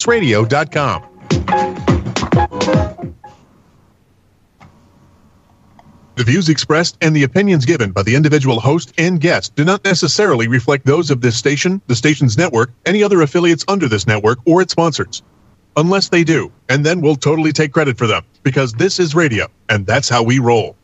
Radio.com. The views expressed and the opinions given by the individual host and guest do not necessarily reflect those of this station, the station's network, any other affiliates under this network, or its sponsors. Unless they do, and then we'll totally take credit for them, because this is radio, and that's how we roll.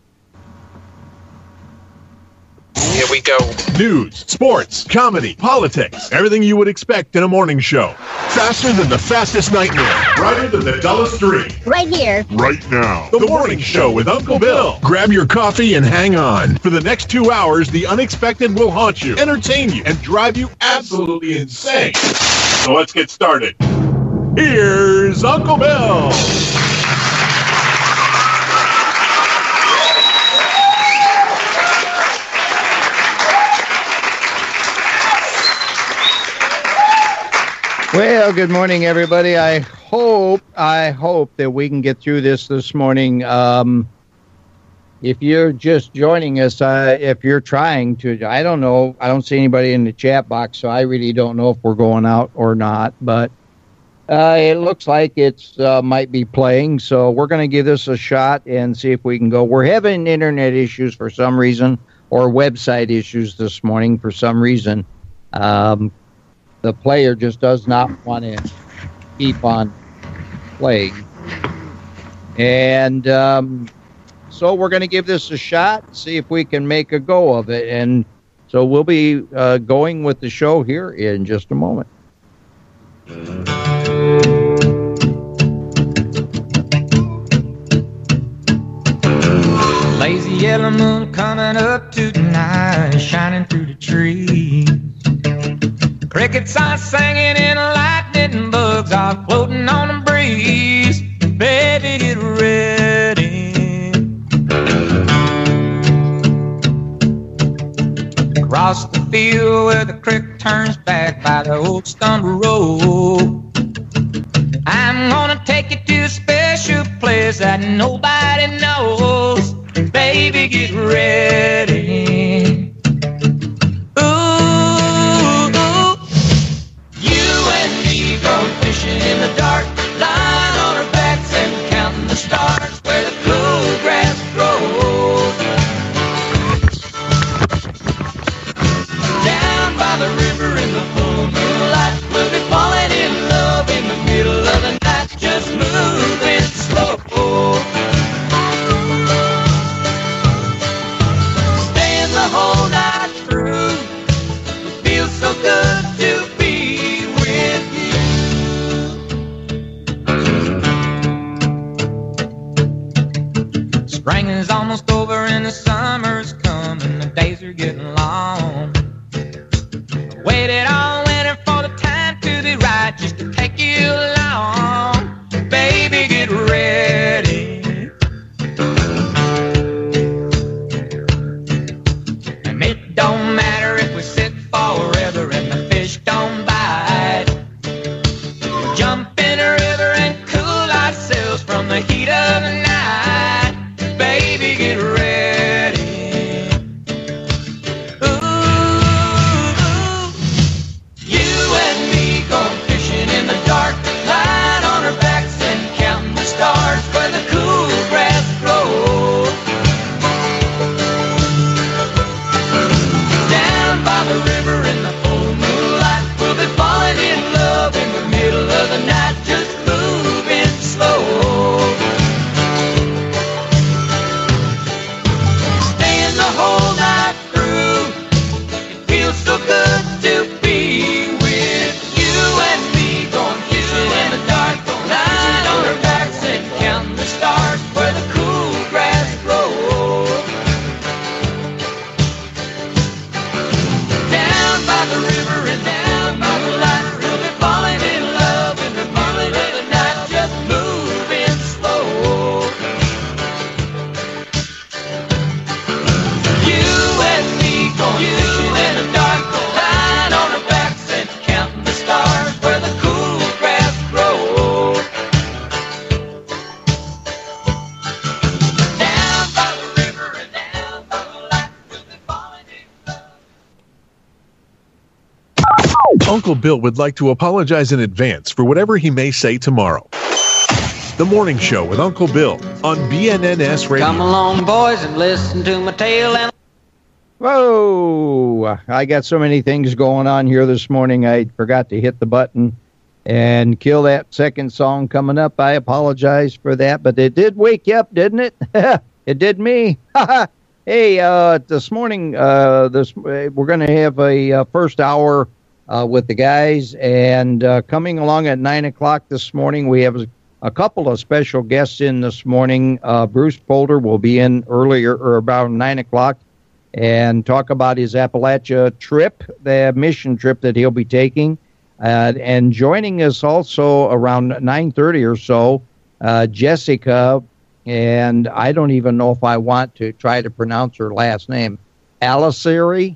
Here we go. News, sports, comedy, politics, everything you would expect in a morning show. Faster than the fastest nightmare. Brighter than the dullest dream. Right here. Right now. The morning show with Uncle Bill. Grab your coffee and hang on. For the next 2 hours, the unexpected will haunt you, entertain you, and drive you absolutely insane. So let's get started. Here's Uncle Bill. Well, good morning, everybody. I hope that we can get through this morning. If you're just joining us, if you're trying to, I don't know. I don't see anybody in the chat box, so I really don't know if we're going out or not. But it looks like it's might be playing, so we're going to give this a shot and see if we can go. We're having internet issues for some reason, or website issues this morning for some reason. The player just does not want to keep on playing. And so we're going to give this a shot, see if we can make a go of it. And so we'll be going with the show here in just a moment. Lazy yellow moon coming up tonight, shining through the trees. Crickets are singing and lightning bugs are floating on the breeze. Baby, get ready. Across the field where the creek turns back by the old stump road, I'm gonna take you to a special place that nobody knows. Baby, get ready. Fishing in the dark, lying on our backs and counting the stars where the cool grass grows. Down by the river in the full moonlight, we'll be falling in love in the middle of the night, just moving slow. Staying the whole night through, it feels so good to be with you. Spring is almost over and the summer's coming. The days are getting long. I waited all winter for the time to be right, just to take you along. Baby, get ready. And it don't matter if we sit forever and the fish don't bite. We'll jump in a river and cool ourselves from the heat of the night. Baby, get ready. Ooh, you and me going fishing in the dark, lying on our backs and counting the stars where the cool grass grows. Down by the river in the full moonlight, we'll be falling in love in the middle of the night, just moving slow. Uncle Bill would like to apologize in advance for whatever he may say tomorrow. The Morning Show with Uncle Bill on BNNS Radio. Come along, boys, and listen to my tale. And whoa! I got so many things going on here this morning, I forgot to hit the button and kill that second song coming up. I apologize for that, but it did wake you up, didn't it? It did me. Hey, this morning, we're going to have a first hour with the guys, and coming along at 9 o'clock this morning, we have a couple of special guests in this morning. Bruce Polder will be in earlier, or about 9 o'clock, and talk about his Appalachia trip, the mission trip that he'll be taking. And joining us also around 9:30 or so, Jessica, and I don't even know if I want to try to pronounce her last name, Alosari,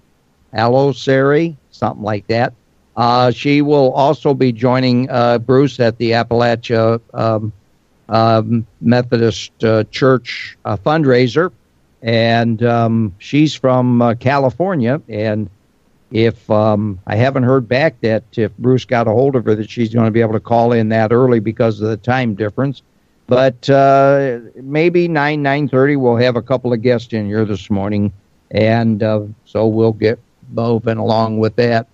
something like that. She will also be joining Bruce at the Appalachia Methodist Church fundraiser, and she's from California. And if I haven't heard back that if Bruce got a hold of her, that she's going to be able to call in that early because of the time difference. But maybe 9:30 we'll have a couple of guests in here this morning, and so we'll get moving along with that.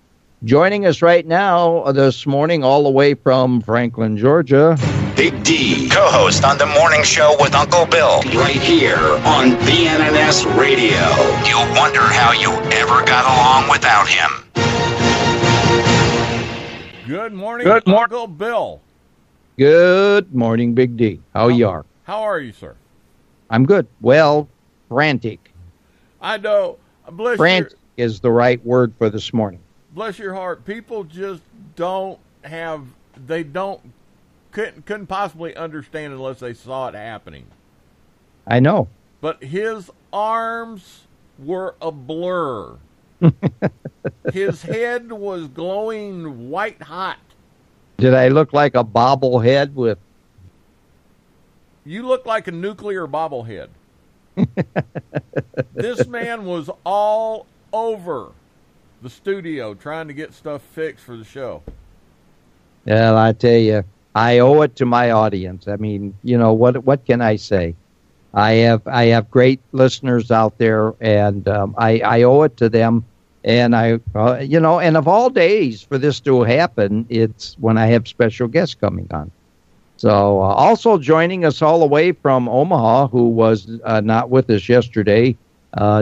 Joining us right now this morning, all the way from Franklin, Georgia, Big D, co-host on The Morning Show with Uncle Bill, right here on BNNS Radio. You'll wonder how you ever got along without him. Good morning, Uncle Bill. Good morning, Big D. How you are? How are you, sir? I'm good. Well, frantic. I know. Frantic is the right word for this morning. Bless your heart. People just couldn't possibly understand unless they saw it happening. I know. But his arms were a blur. His head was glowing white hot. Did I look like a bobblehead with... You look like a nuclear bobblehead. This man was all over the studio trying to get stuff fixed for the show. Well, I tell you, I owe it to my audience. I mean, you know, what can I say? I have great listeners out there, and I owe it to them. And and of all days for this to happen, it's when I have special guests coming on. So also joining us all the way from Omaha, who was not with us yesterday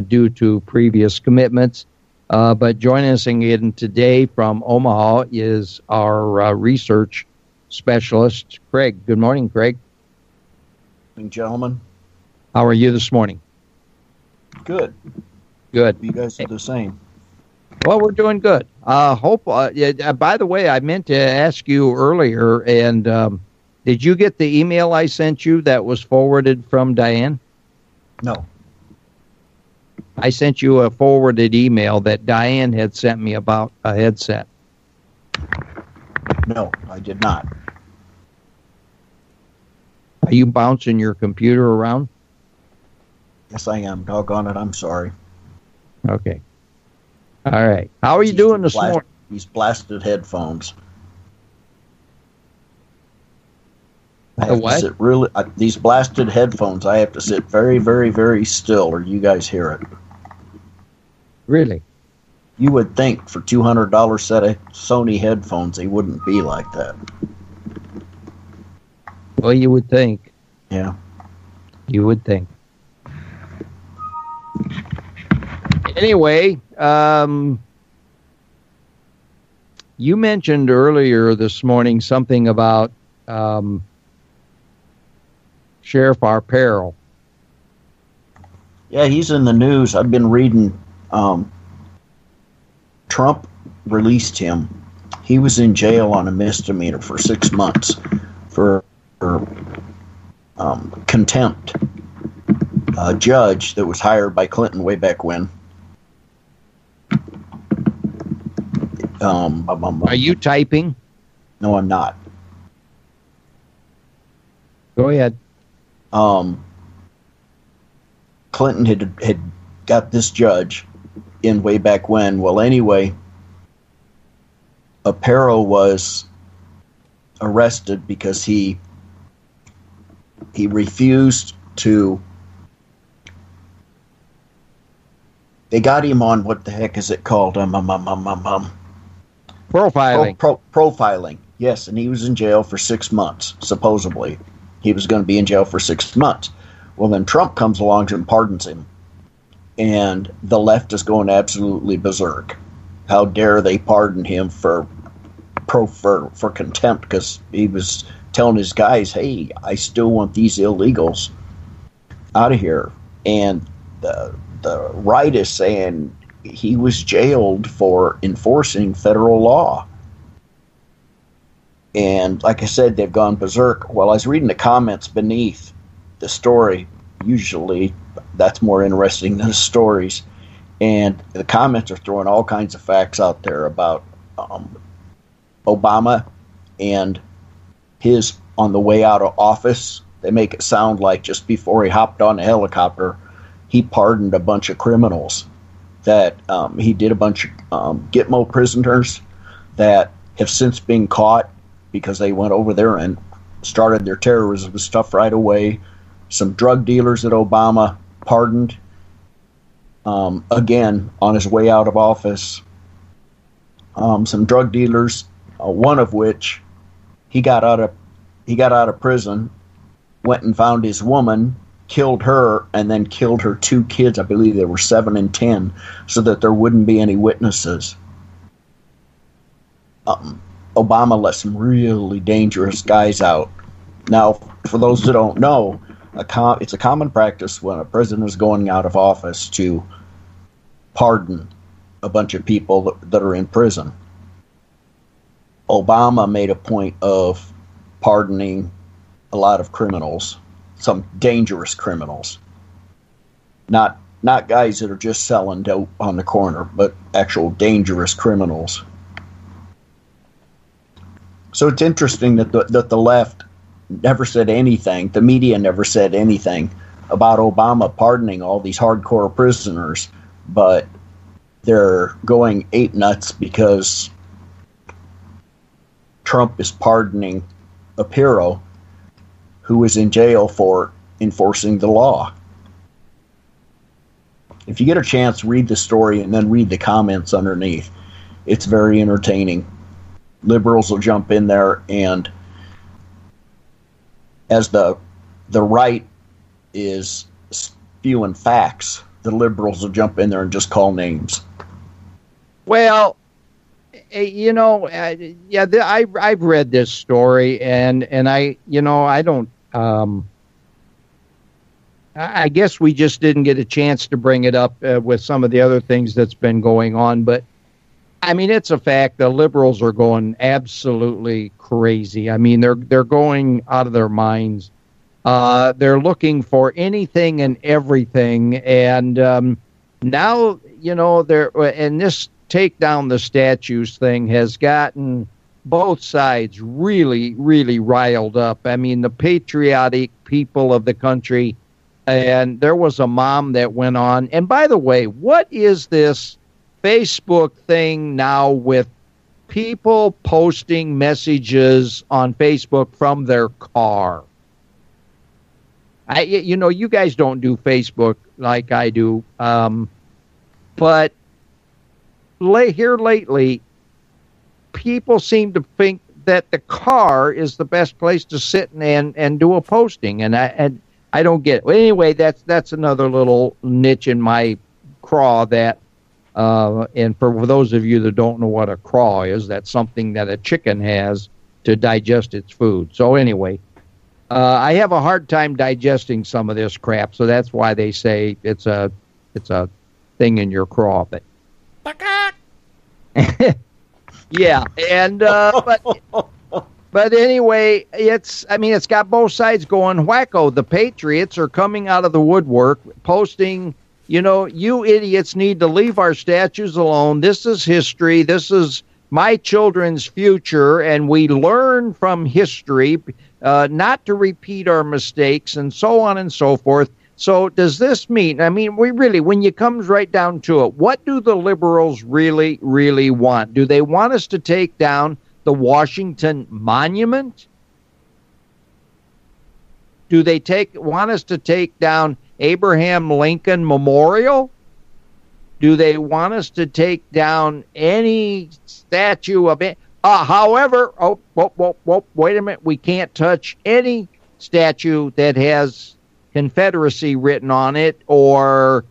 due to previous commitments, but joining us again today from Omaha is our research specialist, Craig. Good morning, Craig. Good morning, gentlemen. How are you this morning? Good. Good. You guys are the same. Well, we're doing good. By the way, I meant to ask you earlier, and did you get the email I sent you that was forwarded from Diane? No. I sent you a forwarded email that Diane had sent me about a headset. No, I did not. Are you bouncing your computer around? Yes, I am. Doggone it, I'm sorry. Okay. All right. How are you doing this morning? These blasted headphones. These blasted headphones, I have to sit very, very, very still or you guys hear it. Really? You would think for $200 set of Sony headphones, they wouldn't be like that. Well, you would think. Yeah. You would think. Anyway, you mentioned earlier this morning something about Sheriff Arpero. Yeah, he's in the news. I've been reading. Trump released him. He was in jail on a misdemeanor for 6 months for contempt. A judge that was hired by Clinton way back when. Are you typing? No, I'm not. Go ahead. Clinton had got this judge in way back when. Well, anyway, Aparo was arrested because he refused to. They got him on, what the heck is it called? Profiling. Profiling, yes, and he was in jail for 6 months, supposedly. He was going to be in jail for 6 months. Well, then Trump comes along and pardons him. And the left is going absolutely berserk. How dare they pardon him for contempt, because he was telling his guys, hey, I still want these illegals out of here. And the right is saying he was jailed for enforcing federal law. And like I said, they've gone berserk. Well, I was reading the comments beneath the story. Usually that's more interesting than the stories. And the comments are throwing all kinds of facts out there about Obama and his on the way out of office. They make it sound like just before he hopped on a helicopter, he pardoned a bunch of criminals, that he did a bunch of Gitmo prisoners that have since been caught because they went over there and started their terrorism stuff right away. Some drug dealers that Obama pardoned, again, on his way out of office. Some drug dealers, one of which he got out of prison, went and found his woman, killed her, and then killed her 2 kids. I believe they were 7 and 10, so that there wouldn't be any witnesses. Obama let some really dangerous guys out. Now, for those that don't know, it's a common practice when a president is going out of office to pardon a bunch of people that are in prison. Obama made a point of pardoning a lot of criminals, some dangerous criminals. Not guys that are just selling dope on the corner, but actual dangerous criminals. So it's interesting that the left never said anything, the media never said anything about Obama pardoning all these hardcore prisoners, but they're going ape nuts because Trump is pardoning Aparo, who was in jail for enforcing the law. If you get a chance, read the story and then read the comments underneath. It's very entertaining. Liberals will jump in there, and as the right is spewing facts, the liberals will jump in there and just call names. Well, I've read this story, and I don't. I guess we just didn't get a chance to bring it up with some of the other things that's been going on. But I mean, it's a fact. The liberals are going absolutely crazy. I mean, they're going out of their minds. They're looking for anything and everything, and now and this take down the statues thing has gotten both sides really, really riled up. I mean, the patriotic people of the country, and there was a mom that went on. And by the way, what is this Facebook thing now with people posting messages on Facebook from their car? You guys don't do Facebook like I do, but here lately, people seem to think that the car is the best place to sit and do a posting, and I don't get it. Well, anyway, that's another little niche in my craw that, and for those of you that don't know what a craw is, that's something that a chicken has to digest its food. So anyway, I have a hard time digesting some of this crap, so that's why they say it's a thing in your craw. But yeah, and but anyway, it's got both sides going wacko. The patriots are coming out of the woodwork, posting, you idiots need to leave our statues alone. This is history. This is my children's future, and we learn from history not to repeat our mistakes, and so on and so forth. So does this mean, I mean, when it comes right down to it, what do the liberals really, really want? Do they want us to take down the Washington Monument? Do they want us to take down Abraham Lincoln Memorial? Do they want us to take down any statue of it? However, wait a minute. We can't touch any statue that has Confederacy written on it, or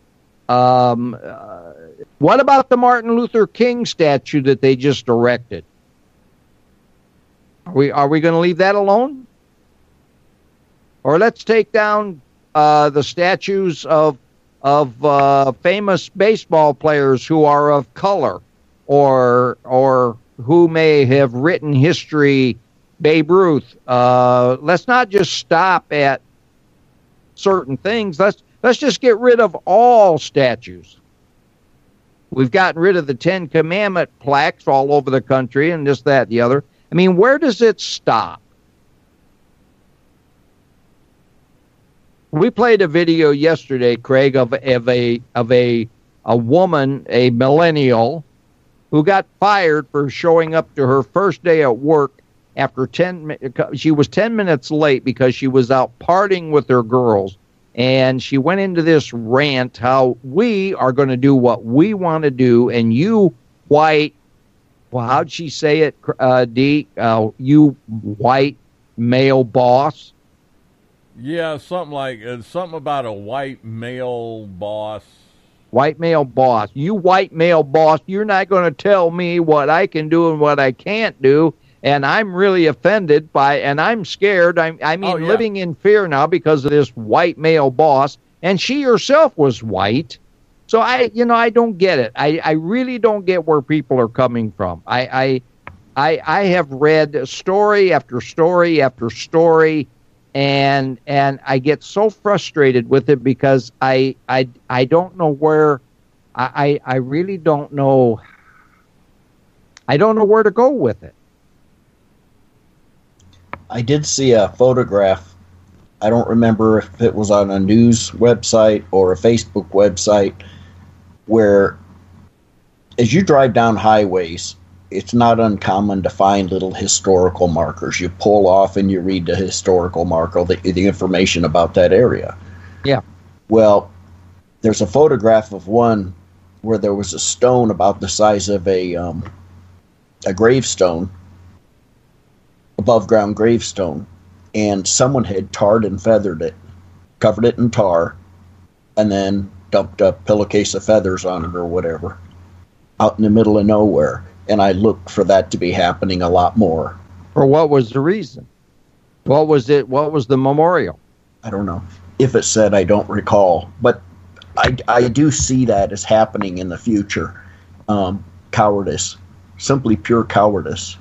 what about the Martin Luther King statue that they just erected? Are we going to leave that alone? Or let's take down the statues of famous baseball players who are of color, or who may have written history, Babe Ruth. Let's not just stop at certain things. Let's just get rid of all statues. We've gotten rid of the 10 Commandment plaques all over the country and this, that, the other. I mean, where does it stop? We played a video yesterday, Craig, of a woman, a millennial, who got fired for showing up to her first day at work after she was 10 minutes late because she was out partying with her girls. And she went into this rant how we are going to do what we want to do, and you white, well, how'd she say it, Dee? You white male boss. Yeah, something about a white male boss. White male boss. You white male boss, you're not going to tell me what I can do and what I can't do. And I'm really offended and I'm scared. Living in fear now because of this white male boss. And she herself was white. So I don't get it. I really don't get where people are coming from. I have read story after story after story, and I get so frustrated with it because I don't know where I really don't know. I don't know where to go with it. I did see a photograph. I don't remember if it was on a news website or a Facebook website, where as you drive down highways, it's not uncommon to find little historical markers. You pull off and you read the historical marker, the information about that area. Yeah. Well, there's a photograph of one where there was a stone about the size of a gravestone, above ground gravestone, and someone had tarred and feathered it, covered it in tar, and then dumped a pillowcase of feathers on it or whatever, out in the middle of nowhere. And I looked for that to be happening a lot more. Or what was the reason? What was it? What was the memorial? I don't know. If it said, I don't recall. But I do see that as happening in the future. Cowardice. Simply pure cowardice.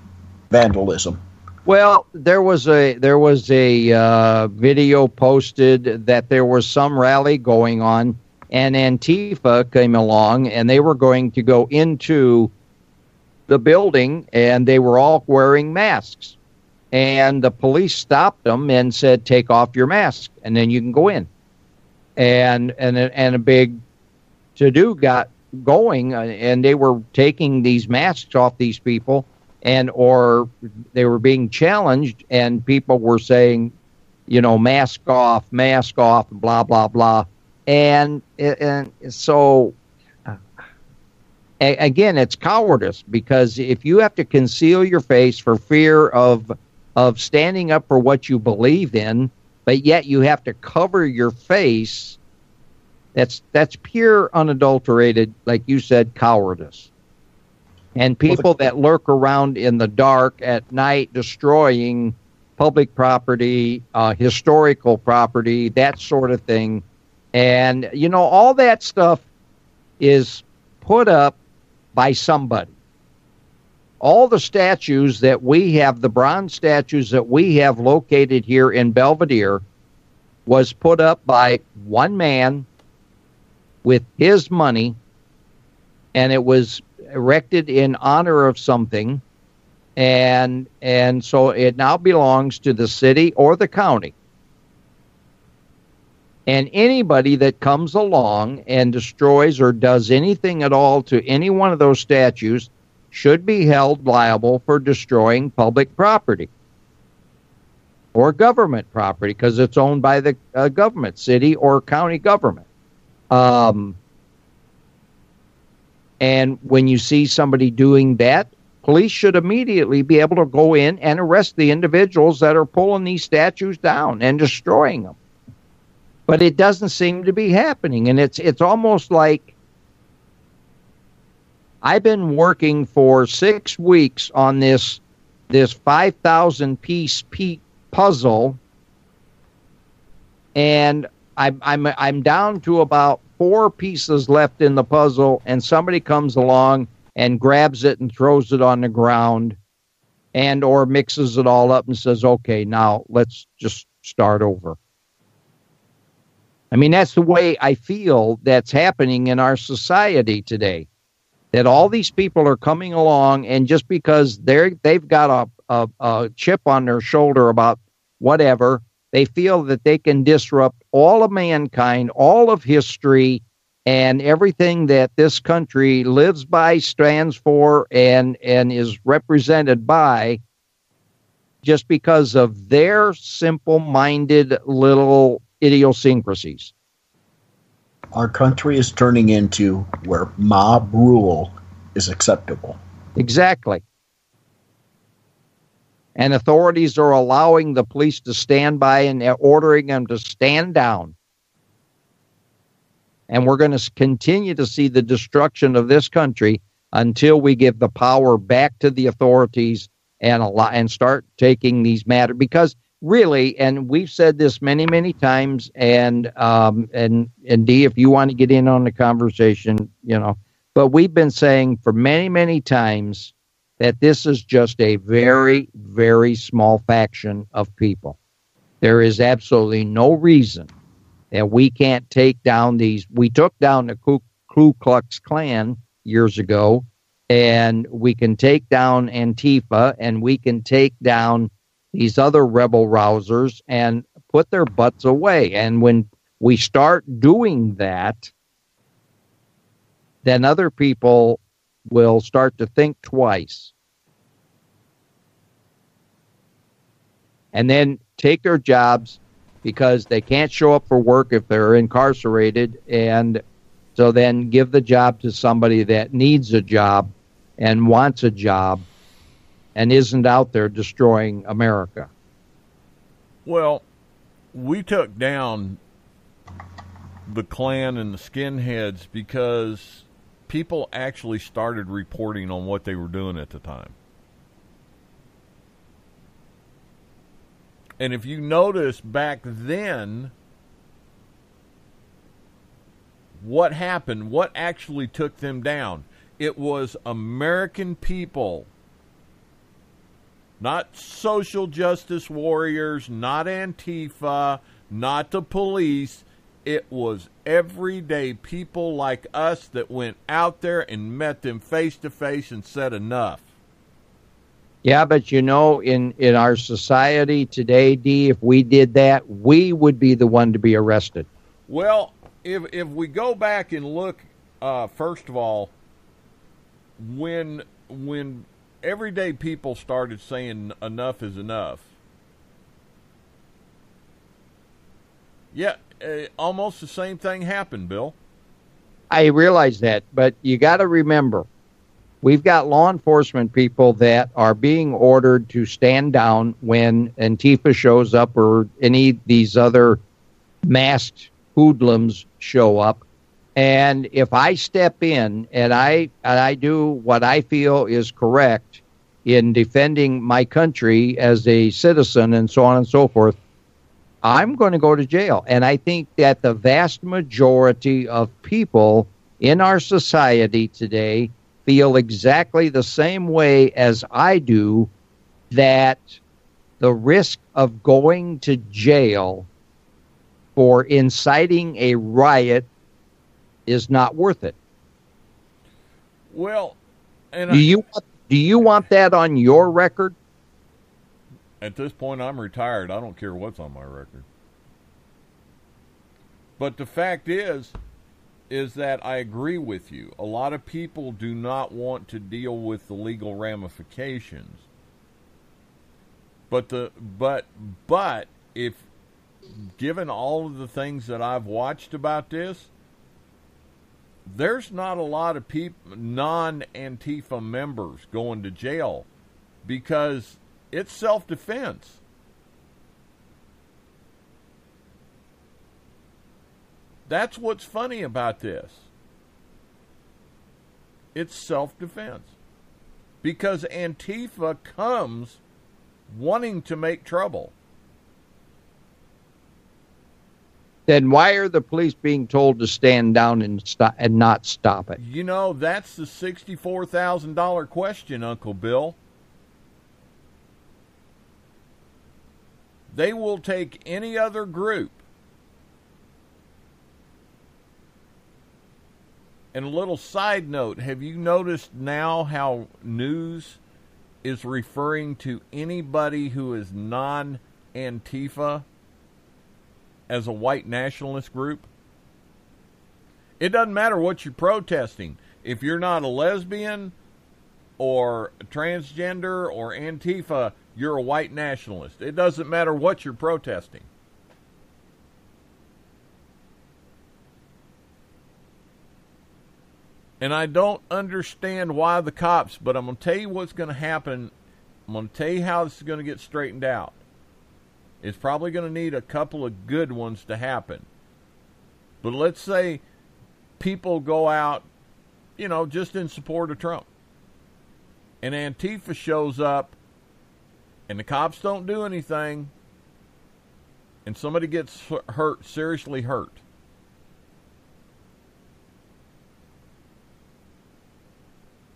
Vandalism. Well, there was a video posted that there was some rally going on, and Antifa came along, and they were going to go into the building, and they were all wearing masks. And the police stopped them and said, "Take off your mask, and then you can go in." And a big to-do got going, and they were taking these masks off these people, or they were being challenged, and people were saying, mask off, blah, blah, blah. And so, again, it's cowardice, because if you have to conceal your face for fear of standing up for what you believe in, but yet you have to cover your face, that's pure, unadulterated, like you said, cowardice. And people that lurk around in the dark at night destroying public property, historical property, that sort of thing. And, all that stuff is put up by somebody. All the statues that we have, the bronze statues that we have located here in Belvedere, was put up by one man with his money, and it was erected in honor of something, and so it now belongs to the city or the county. And anybody that comes along and destroys or does anything at all to any one of those statues should be held liable for destroying public property or government property because it's owned by the government, city or county government. And when you see somebody doing that, police should immediately be able to go in and arrest the individuals that are pulling these statues down and destroying them. But it doesn't seem to be happening. And it's almost like I've been working for 6 weeks on this 5,000 piece puzzle, and I'm down to about 4 pieces left in the puzzle, and somebody comes along and grabs it and throws it on the ground and or mixes it all up and says, okay, now let's just start over. I mean, that's the way I feel that's happening in our society today, that all these people are coming along, and just because they've got a chip on their shoulder about whatever, they feel that they can disrupt all of mankind, all of history, and everything that this country lives by, stands for, and is represented by, just because of their simple-minded little idiosyncrasies. Our country is turning into where mob rule is acceptable. Exactly. And authorities are allowing the police to stand by and ordering them to stand down. And we're going to continue to see the destruction of this country until we give the power back to the authorities and start taking these matters. Because really, and we've said this many, many times, and Dee, if you want to get in on the conversation, but we've been saying for many, many times that this is just a very, very small faction of people. There is absolutely no reason that we can't take down these. We took down the Ku Klux Klan years ago, and we can take down Antifa, and we can take down these other rebel rousers and put their butts away. And when we start doing that, then other people will start to think twice. And then take their jobs because they can't show up for work if they're incarcerated. And so then give the job to somebody that needs a job and wants a job and isn't out there destroying America. Well, we took down the Klan and the skinheads because people actually started reporting on what they were doing at the time. And if you notice back then, what happened, what actually took them down? It was American people. Not social justice warriors, not Antifa, not the police. It was everyday people like us that went out there and met them face to face and said enough. Yeah, but in our society today, Dee, if we did that, we would be the one to be arrested. Well, if we go back and look, first of all, when everyday people started saying enough is enough, yeah, almost the same thing happened, Bill. I realize that, but you got to remember, we've got law enforcement people that are being ordered to stand down when Antifa shows up or any of these other masked hoodlums show up. And if I step in and I do what I feel is correct in defending my country as a citizen and so on and so forth, I'm going to go to jail. And I think that the vast majority of people in our society today feel exactly the same way as I do, that the risk of going to jail for inciting a riot is not worth it. Well, and do you want that on your record? At this point, I'm retired. I don't care what's on my record. But the fact is that I agree with you. A lot of people do not want to deal with the legal ramifications. But if given all of the things that I've watched about this, there's not a lot of people, non-Antifa members, going to jail because it's self-defense. That's what's funny about this. It's self-defense. Because Antifa comes wanting to make trouble. Then why are the police being told to stand down and stop and not stop it? You know, that's the $64,000 question, Uncle Bill. They will take any other group. And a little side note, have you noticed now how news is referring to anybody who is non-Antifa as a white nationalist group? It doesn't matter what you're protesting. If you're not a lesbian or transgender or Antifa, you're a white nationalist. It doesn't matter what you're protesting. And I don't understand why the cops, but I'm going to tell you what's going to happen. I'm going to tell you how this is going to get straightened out. It's probably going to need a couple of good ones to happen. But let's say people go out, you know, just in support of Trump. And Antifa shows up, and the cops don't do anything, and somebody gets hurt, seriously hurt.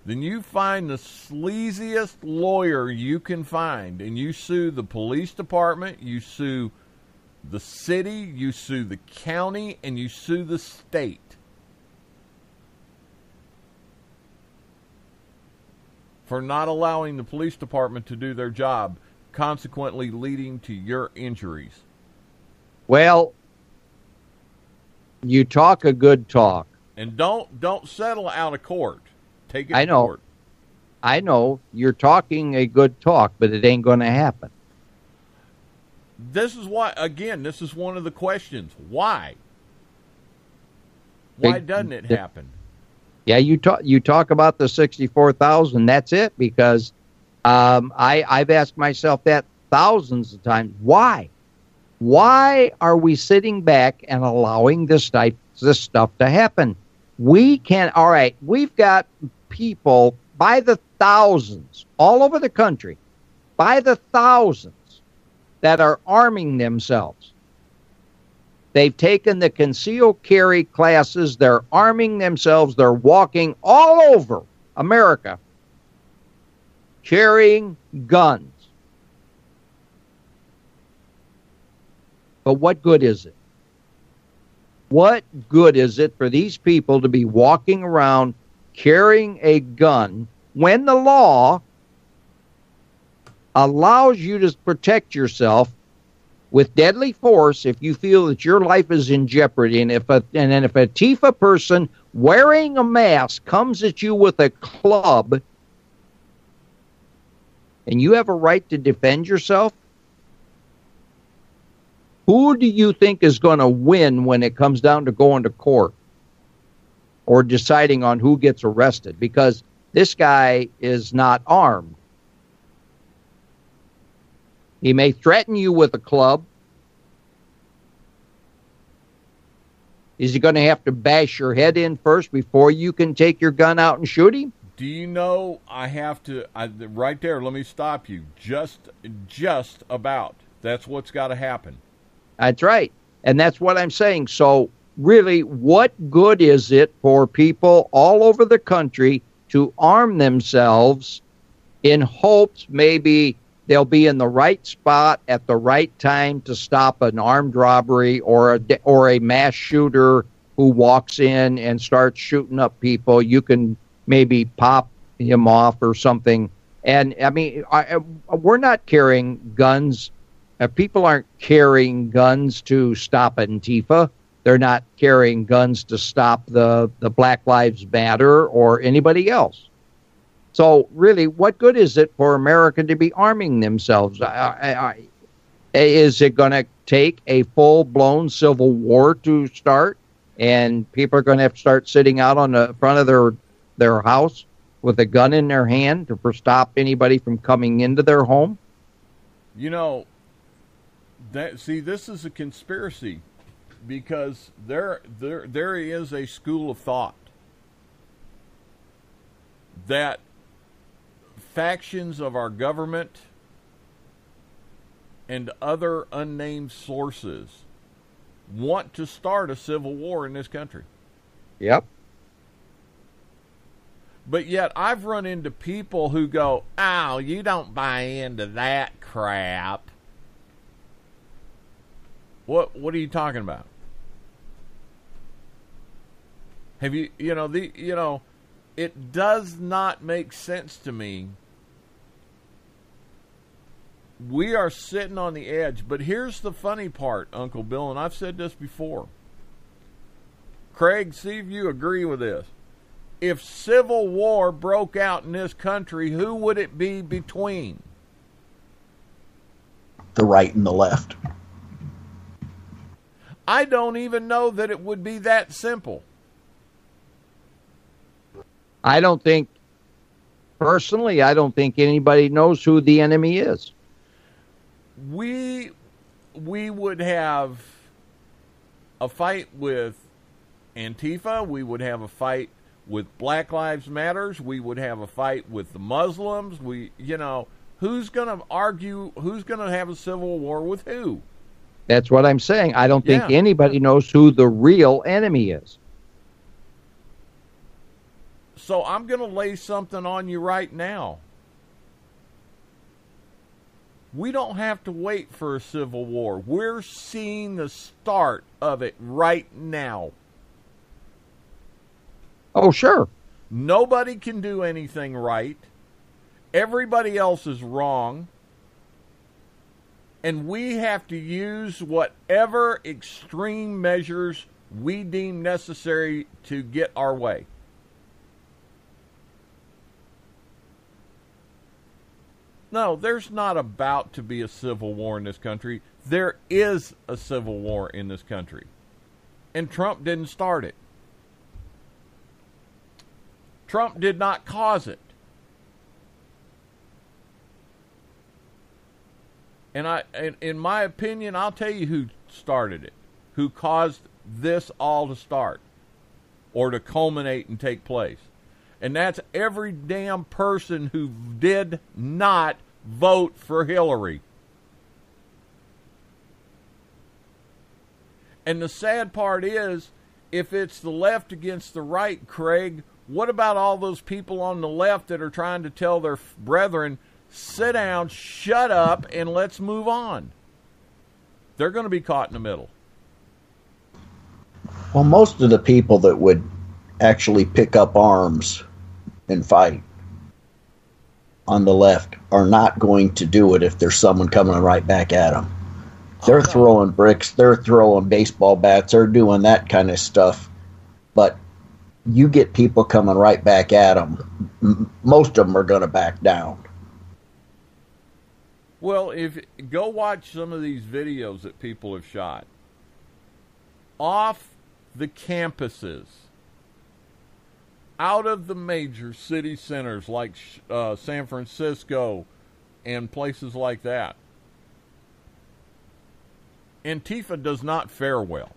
Then you find the sleaziest lawyer you can find, and you sue the police department, you sue the city, you sue the county, and you sue the state for not allowing the police department to do their job, consequently leading to your injuries. Well, you talk a good talk. And don't settle out of court. Take it I to know. court. I know you're talking a good talk, but it ain't going to happen. This is why, again, this is one of the questions. Why? Why doesn't it happen? Yeah, you talk about the 64,000. That's it, because I've asked myself that thousands of times. Why? Why are we sitting back and allowing this stuff to happen? We can. All right, we've got people by the thousands all over the country, by the thousands, that are arming themselves. They've taken the concealed carry classes. They're arming themselves. They're walking all over America carrying guns. But what good is it? What good is it for these people to be walking around carrying a gun when the law allows you to protect yourself with deadly force if you feel that your life is in jeopardy? And if a Antifa person wearing a mask comes at you with a club and you have a right to defend yourself, who do you think is going to win when it comes down to going to court or deciding on who gets arrested? Because this guy is not armed. He may threaten you with a club. Is he going to have to bash your head in first before you can take your gun out and shoot him? Do you know right there, let me stop you. Just about. That's what's got to happen. That's right. And that's what I'm saying. So really, what good is it for people all over the country to arm themselves in hopes maybe they'll be in the right spot at the right time to stop an armed robbery or a mass shooter who walks in and starts shooting up people? You can maybe pop him off or something. And I mean, we're not carrying guns. People aren't carrying guns to stop Antifa. They're not carrying guns to stop the Black Lives Matter or anybody else. So really, what good is it for America to be arming themselves? Is it going to take a full-blown civil war to start? And people are going to have to start sitting out on the front of their house with a gun in their hand to stop anybody from coming into their home? You know, this is a conspiracy, because there is a school of thought that factions of our government and other unnamed sources want to start a civil war in this country. Yep. But yet I've run into people who go, "Oh, you don't buy into that crap." What are you talking about? Have you it does not make sense to me. We are sitting on the edge, but here's the funny part, Uncle Bill, and I've said this before. Craig, see if you agree with this. If civil war broke out in this country, who would it be between? The right and the left. I don't even know that it would be that simple. Personally, I don't think anybody knows who the enemy is. We would have a fight with Antifa. We would have a fight with Black Lives Matters. We would have a fight with the Muslims. Who's going to argue? Who's going to have a civil war with who? That's what I'm saying. I don't think anybody knows who the real enemy is. So I'm going to lay something on you right now. We don't have to wait for a civil war. We're seeing the start of it right now. Oh, sure. Nobody can do anything right. Everybody else is wrong. And we have to use whatever extreme measures we deem necessary to get our way. No, there's not about to be a civil war in this country. There is a civil war in this country. And Trump didn't start it. Trump did not cause it. And in my opinion, I'll tell you who started it, who caused this all to start or to culminate and take place. And that's every damn person who did not vote for Hillary. And the sad part is, if it's the left against the right, Craig, what about all those people on the left that are trying to tell their brethren, sit down, shut up, and let's move on? They're going to be caught in the middle. Well, most of the people that would actually pick up arms and fight on the left are not going to do it if there's someone coming right back at them. They're throwing bricks, they're throwing baseball bats, they're doing that kind of stuff. But you get people coming right back at them, most of them are going to back down. Well, go watch some of these videos that people have shot off the campuses, out of the major city centers like San Francisco and places like that. Antifa does not fare well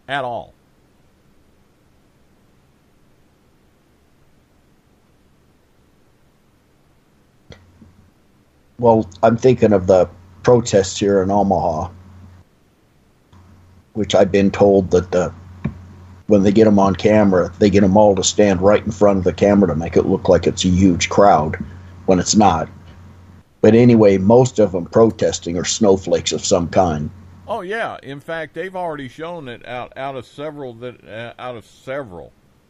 at all. Well, I'm thinking of the protests here in Omaha, which I've been told that when they get them on camera, they get them all to stand right in front of the camera to make it look like it's a huge crowd when it's not. But anyway, most of them protesting are snowflakes of some kind. Oh yeah, in fact, they've already shown it out of several that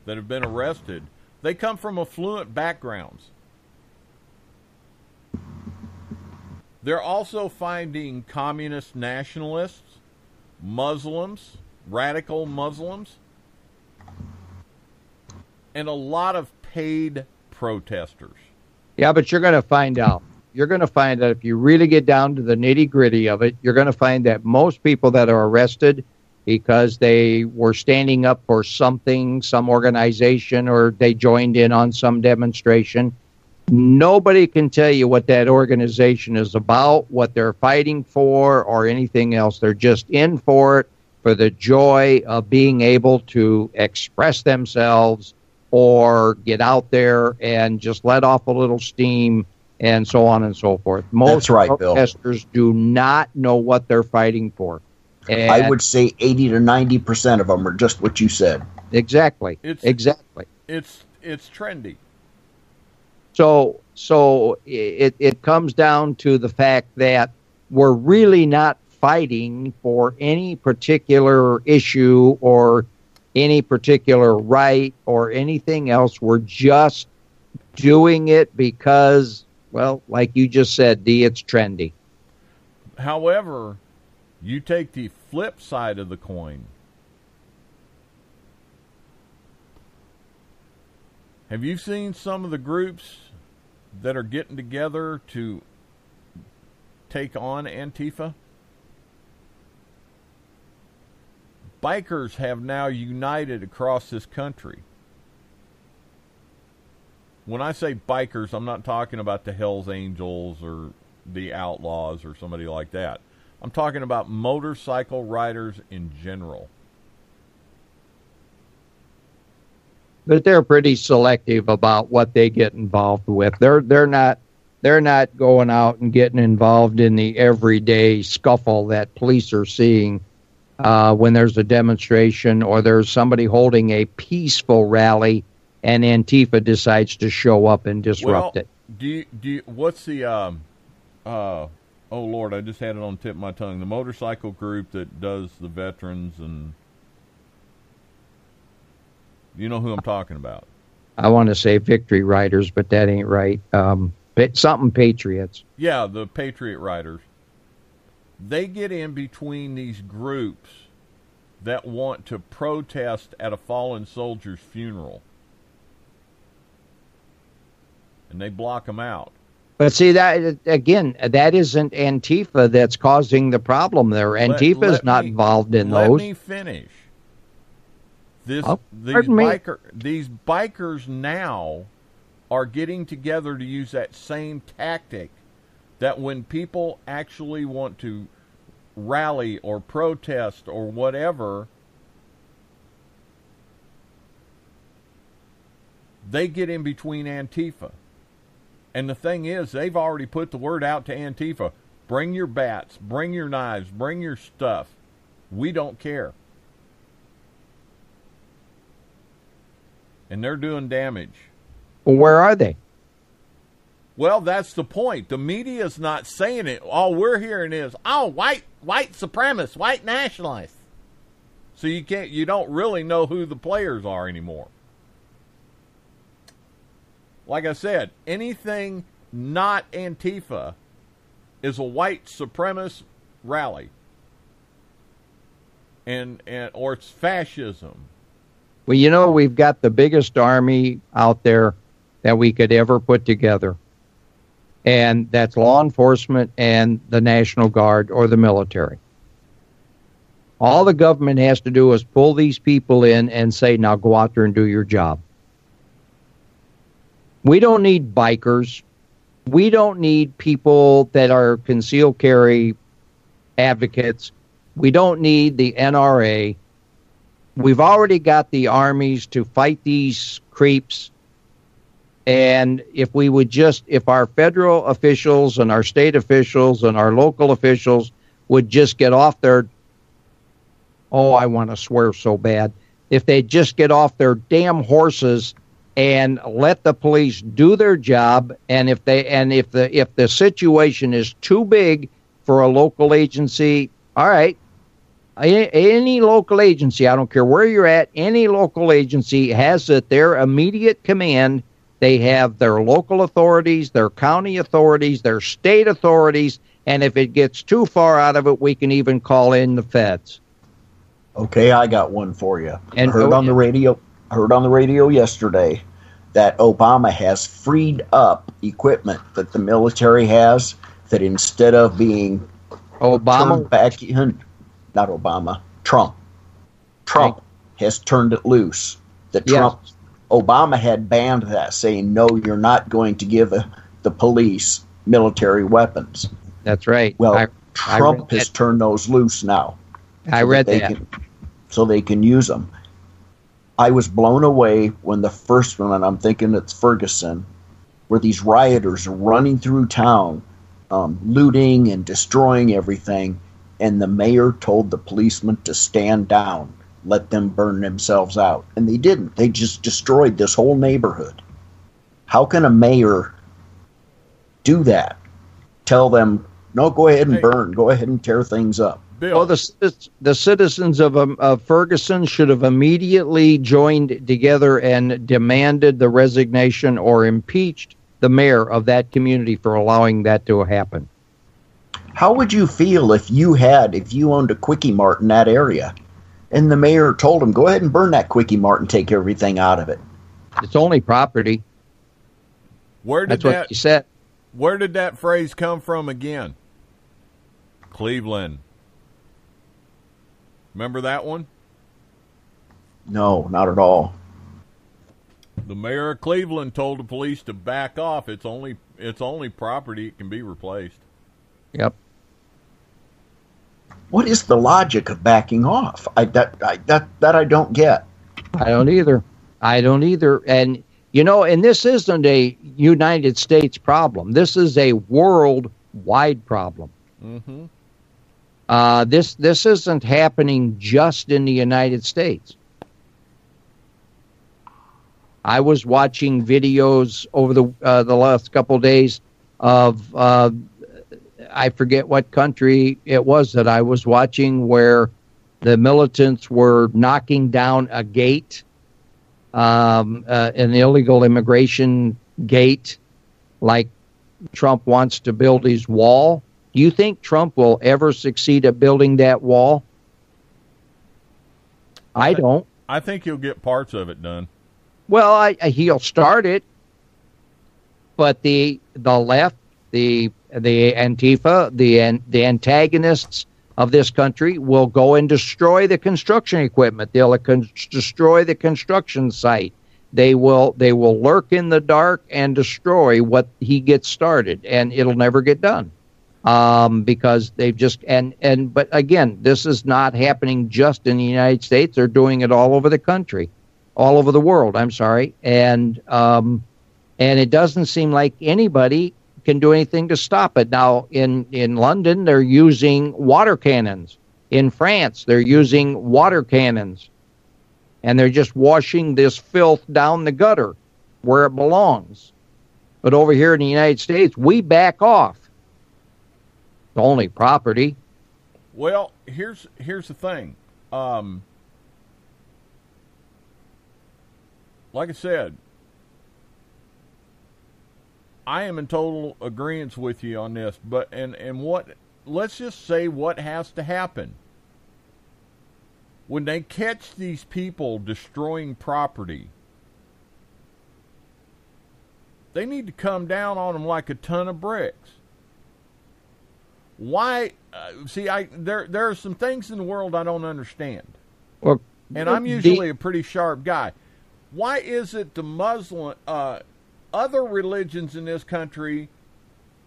have been arrested. They come from affluent backgrounds. They're also finding communist nationalists, Muslims, radical Muslims, and a lot of paid protesters. Yeah, but you're going to find out. You're going to find that if you really get down to the nitty-gritty of it, you're going to find that most people that are arrested because they were standing up for something, some organization, or they joined in on some demonstration, nobody can tell you what that organization is about, what they're fighting for, or anything else. They're just in for it for the joy of being able to express themselves or get out there and just let off a little steam and so on and so forth. Most That's right, protesters do not know what they're fighting for. And I would say 80 to 90% of them are just what you said. Exactly. Exactly. It's trendy. So it comes down to the fact that we're really not fighting for any particular issue or any particular right or anything else. We're just doing it because, well, like you just said, Dee, it's trendy. However, you take the flip side of the coin. Have you seen some of the groups that are getting together to take on Antifa? Bikers have now united across this country. When I say bikers, I'm not talking about the Hells Angels or the Outlaws or somebody like that. I'm talking about motorcycle riders in general. But they're pretty selective about what they get involved with. They're not going out and getting involved in the everyday scuffle that police are seeing when there's a demonstration or there's somebody holding a peaceful rally and Antifa decides to show up and disrupt it. Do you what's the oh Lord, I just had it on the tip of my tongue. The motorcycle group that does the veterans, and you know who I'm talking about. I want to say Victory Riders, but that ain't right. Something Patriots. Yeah, the Patriot Riders. They get in between these groups that want to protest at a fallen soldier's funeral. And they block them out. But see, that again, that isn't Antifa that's causing the problem there. Antifa's not involved in those. Let me finish. These bikers now are getting together to use that same tactic that when people actually want to rally or protest or whatever, they get in between Antifa. And the thing is, they've already put the word out to Antifa. Bring your bats, bring your knives, bring your stuff. We don't care. And they're doing damage. Well, where are they? Well, that's the point. The media's not saying it. All we're hearing is, oh, white supremacists, white nationalists. So you don't really know who the players are anymore. Like I said, anything not Antifa is a white supremacist rally. Or it's fascism. Well, you know, we've got the biggest army out there that we could ever put together. And that's law enforcement and the National Guard or the military. All the government has to do is pull these people in and say, now go out there and do your job. We don't need bikers. We don't need people that are concealed carry advocates. We don't need the NRA. We've already got the armies to fight these creeps. And if our federal officials and our state officials and our local officials would just get off their, I want to swear so bad, if they just get off their damn horses and let the police do their job, and if the situation is too big for a local agency, all right, any local agency, I don't care where you're at, any local agency has at their immediate command. They have their local authorities, their county authorities, their state authorities, and if it gets too far out of it, we can even call in the feds. Okay, I got one for you. And I heard on the radio yesterday that Obama has freed up equipment that the military has that instead of being turned back in, not Obama, Trump has turned it loose. Obama had banned that, saying, no, you're not going to give the police military weapons. That's right. Well, Trump has turned those loose now. I read that. So they can use them. I was blown away when the first one, and I'm thinking it's Ferguson, where these rioters are running through town, looting and destroying everything, and the mayor told the policemen to stand down, let them burn themselves out. And they didn't. They just destroyed this whole neighborhood. How can a mayor do that? Tell them, no, go ahead and burn. Go ahead and tear things up. Bill. Well, the citizens of Ferguson should have immediately joined together and demanded the resignation or impeached the mayor of that community for allowing that to happen. How would you feel if you owned a Quickie Mart in that area, and the mayor told him, go ahead and burn that Quickie Mart and take everything out of it? It's only property. That's what he said. Where did that phrase come from again? Cleveland. Remember that one? No, not at all. The mayor of Cleveland told the police to back off. It's only property. It can be replaced. Yep. What is the logic of backing off? That I don't get. I don't either. And and this isn't a United States problem. This is a worldwide problem. Mm-hmm. This isn't happening just in the United States. I was watching videos over the last couple of days of I forget what country it was that I was watching, where the militants were knocking down a gate, an illegal immigration gate, like Trump wants to build his wall. Do you think Trump will ever succeed at building that wall? I don't. I think he'll get parts of it done. Well, he'll start it, but the left, the Antifa, the antagonists of this country will go and destroy the construction equipment. They'll destroy the construction site. They will lurk in the dark and destroy what he gets started, and it'll never get done. Because they've just but again, this is not happening just in the United States. They're doing it all over the country, all over the world. I'm sorry, and it doesn't seem like anybody can do anything to stop it. Now, in London, they're using water cannons. In France, they're using water cannons, and they're just washing this filth down the gutter where it belongs. But over here in the United States, we back off. Only property. Well, here's the thing. Like I said, I am in total agreement with you on this. But let's just say what has to happen when they catch these people destroying property. They need to come down on them like a ton of bricks. Why? There are some things in the world I don't understand. Well, and I'm usually a pretty sharp guy. Why is it the Muslim, other religions in this country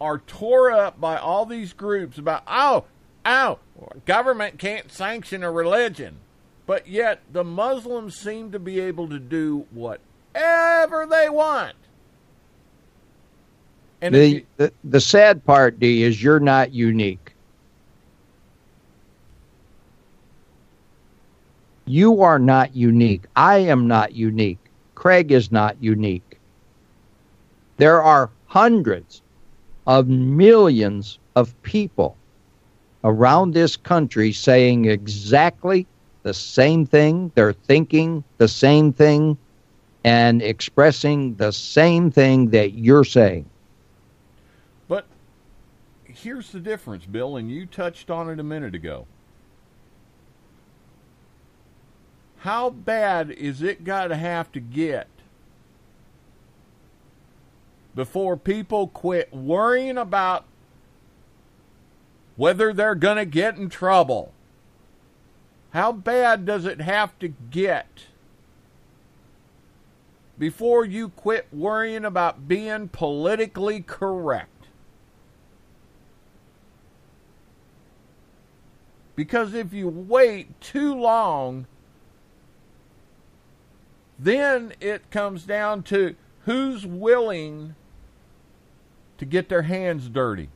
are tore up by all these groups about, government can't sanction a religion. But yet the Muslims seem to be able to do whatever they want. And the sad part, D, is you're not unique. You are not unique. I am not unique. Craig is not unique. There are hundreds of millions of people around this country saying exactly the same thing. They're thinking the same thing and expressing the same thing that you're saying. But here's the difference, Bill, and you touched on it a minute ago. How bad is it got to have to get before people quit worrying about whether they're going to get in trouble? How bad does it have to get before you quit worrying about being politically correct? Because if you wait too long, then it comes down to who's willing to get their hands dirty.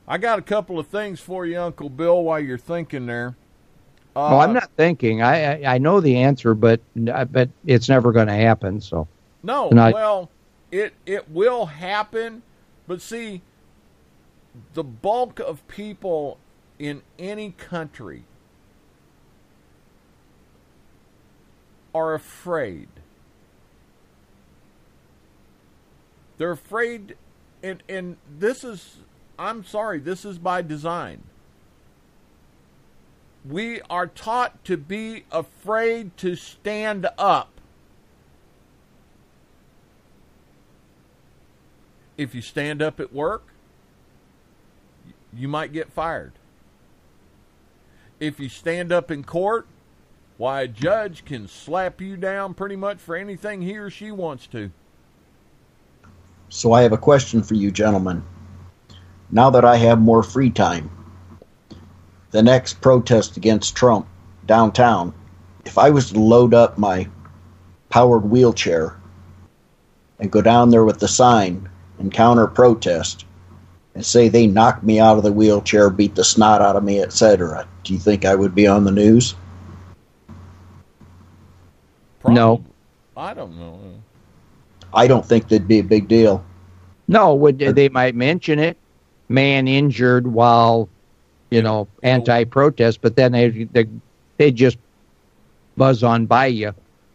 I got a couple of things for you, Uncle Bill, while you're thinking there. Oh, I'm not thinking. I know the answer, but it's never going to happen. So no, well, it will happen, but see, the bulk of people in any country are afraid. They're afraid, and this is, I'm sorry, this is by design. We are taught to be afraid to stand up. If you stand up at work, you might get fired. If you stand up in court, why, a judge can slap you down pretty much for anything he or she wants to. So I have a question for you gentlemen. Now that I have more free time, the next protest against Trump downtown, if I was to load up my powered wheelchair and go down there with the sign and counter protest and say they knocked me out of the wheelchair, beat the snot out of me, etc., do you think I would be on the news? Probably. No. I don't know. I don't think that'd be a big deal. No, they might mention it, man injured while, anti-protest, but then they just buzz on by you.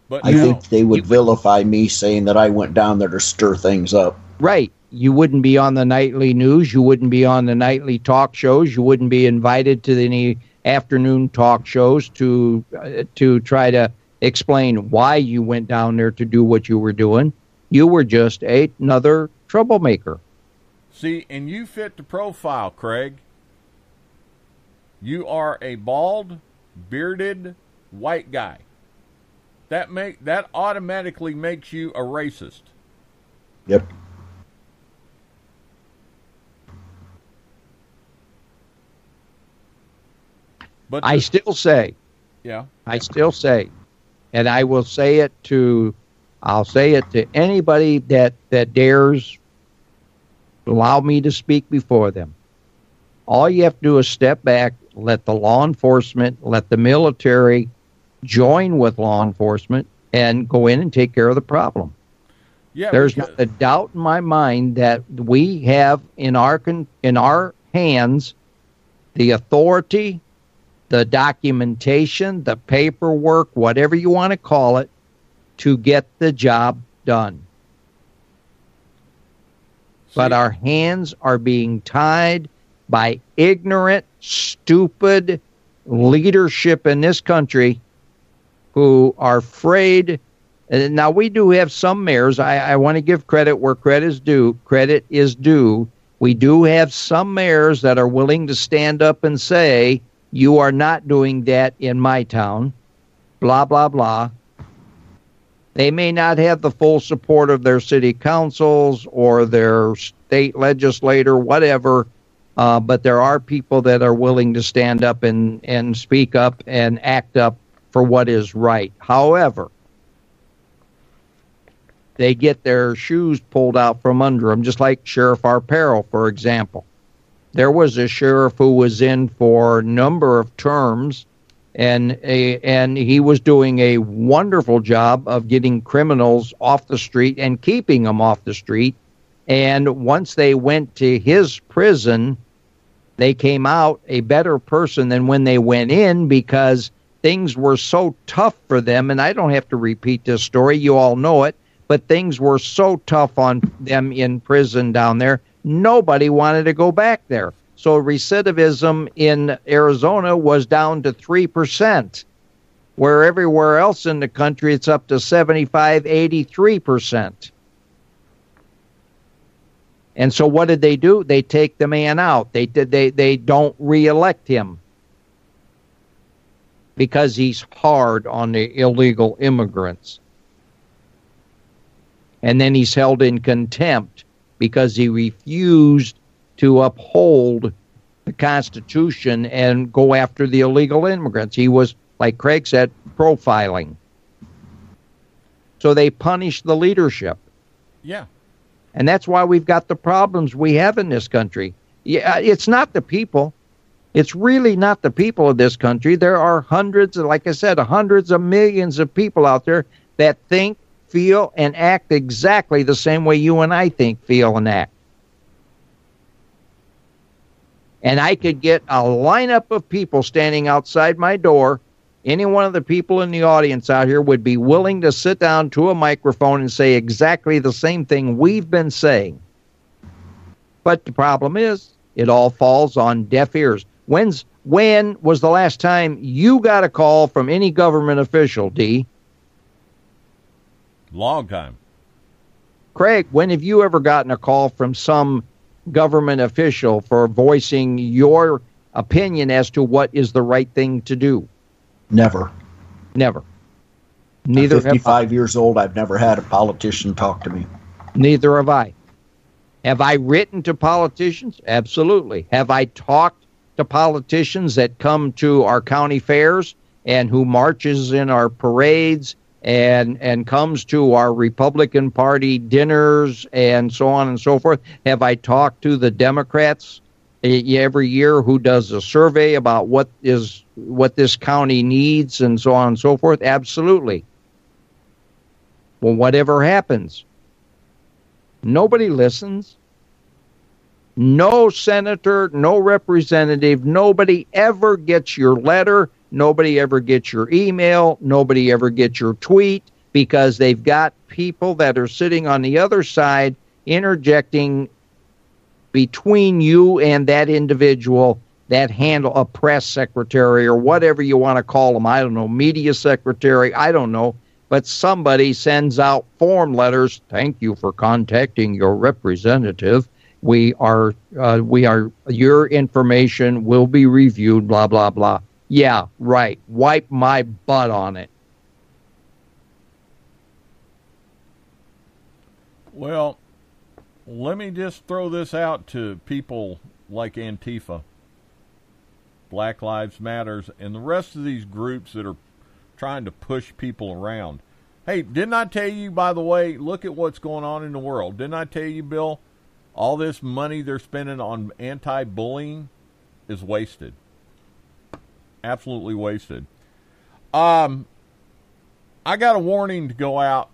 But I think they would vilify me saying that I went down there to stir things up. Right. You wouldn't be on the nightly news. You wouldn't be on the nightly talk shows. You wouldn't be invited to any afternoon talk shows to try to explain why you went down there to do what you were doing. You were just another troublemaker. See, and you fit the profile, Craig. You are a bald, bearded, white guy. That automatically makes you a racist. Yep. But I still say, and I will say it to anybody that dares allow me to speak before them. All you have to do is step back, let the law enforcement, let the military join with law enforcement and go in and take care of the problem. Yeah, there's not a doubt in my mind that we have in our hands the authority, the documentation, the paperwork, whatever you want to call it, to get the job done. But our hands are being tied by ignorant, stupid leadership in this country who are afraid. And now, we do have some mayors. I want to give credit where credit is due. Credit is due. We do have some mayors that are willing to stand up and say, you are not doing that in my town, blah, blah, blah. They may not have the full support of their city councils or their state legislator, whatever, but there are people that are willing to stand up and speak up and act up for what is right. However, they get their shoes pulled out from under them, just like Sheriff Arparo, for example. There was a sheriff who was in for a number of terms, and he was doing a wonderful job of getting criminals off the street and keeping them off the street. And once they went to his prison, they came out a better person than when they went in, because things were so tough for them. And I don't have to repeat this story. You all know it. But things were so tough on them in prison down there. Nobody wanted to go back there. So recidivism in Arizona was down to 3%, where everywhere else in the country it's up to 75, 83%. And so what did they do? They take the man out. They don't reelect him because he's hard on the illegal immigrants. And then he's held in contempt because he refused to uphold the Constitution and go after the illegal immigrants. He was, like Craig said, profiling. So they punished the leadership. Yeah. And that's why we've got the problems we have in this country. Yeah, it's not the people. It's really not the people of this country. There are hundreds, like I said, hundreds of millions of people out there that think, feel, and act exactly the same way you and I think, feel, and act. And I could get a lineup of people standing outside my door. Any one of the people in the audience out here would be willing to sit down to a microphone and say exactly the same thing we've been saying. But the problem is, it all falls on deaf ears. When was the last time you got a call from any government official, D? Long time. Craig, when have you ever gotten a call from some government official for voicing your opinion as to what is the right thing to do? Never. Never. Neither I'm 55 years old. I've never had a politician talk to me. Neither have I. Have I written to politicians? Absolutely. Have I talked to politicians that come to our county fairs and who marches in our parades and comes to our Republican Party dinners and so on and so forth? Have I talked to the Democrats every year who does a survey about what this county needs and so on and so forth? Absolutely. Well, whatever happens, nobody listens. No senator, no representative, nobody ever gets your letter. Nobody ever gets your email. Nobody ever gets your tweet because they've got people that are sitting on the other side interjecting between you and that individual that handle a press secretary or whatever you want to call them. I don't know, media secretary, I don't know. But somebody sends out form letters. Thank you for contacting your representative. We are your information will be reviewed, blah, blah, blah. Yeah, right. Wipe my butt on it. Well, let me just throw this out to people like Antifa, Black Lives Matters, and the rest of these groups that are trying to push people around. Hey, didn't I tell you, by the way, look at what's going on in the world. Didn't I tell you, Bill, all this money they're spending on anti-bullying is wasted. Absolutely wasted. I got a warning to go out.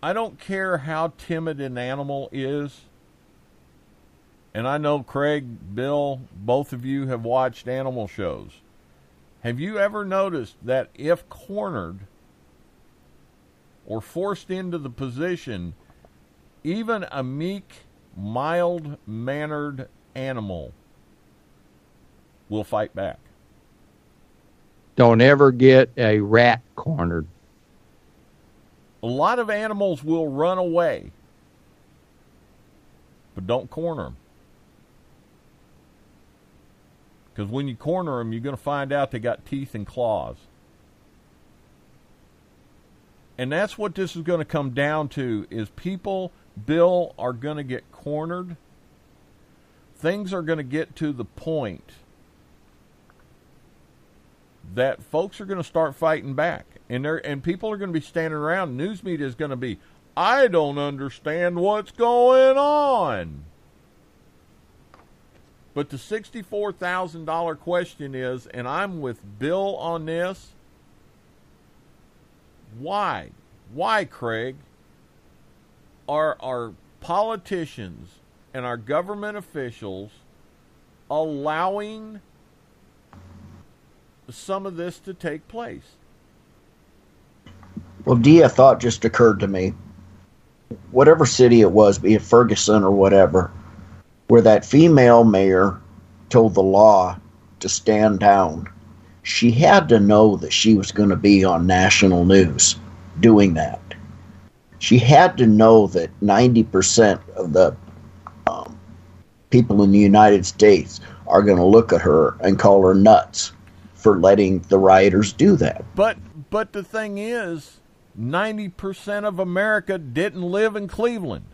I don't care how timid an animal is. And I know Craig, Bill, both of you have watched animal shows. Have you ever noticed that if cornered or forced into the position, even a meek, mild-mannered animal will fight back? Don't ever get a rat cornered. A lot of animals will run away, but don't corner them. Because when you corner them, you're going to find out they got teeth and claws. And that's what this is going to come down to, is people, Bill, are going to get cornered. Things are going to get to the point that folks are going to start fighting back. And people are going to be standing around. News media is going to be, I don't understand what's going on. But the $64,000 question is, and I'm with Bill on this, why? Why, Craig, are our politicians and our government officials allowing some of this to take place? Well, Dee, a thought just occurred to me. whatever city it was, be it Ferguson or whatever, where that female mayor told the law to stand down. She had to know that she was going to be on national news doing that. She had to know that 90% of the people in the United States are going to look at her and call her nuts for letting the rioters do that. But the thing is, 90% of America didn't live in Cleveland.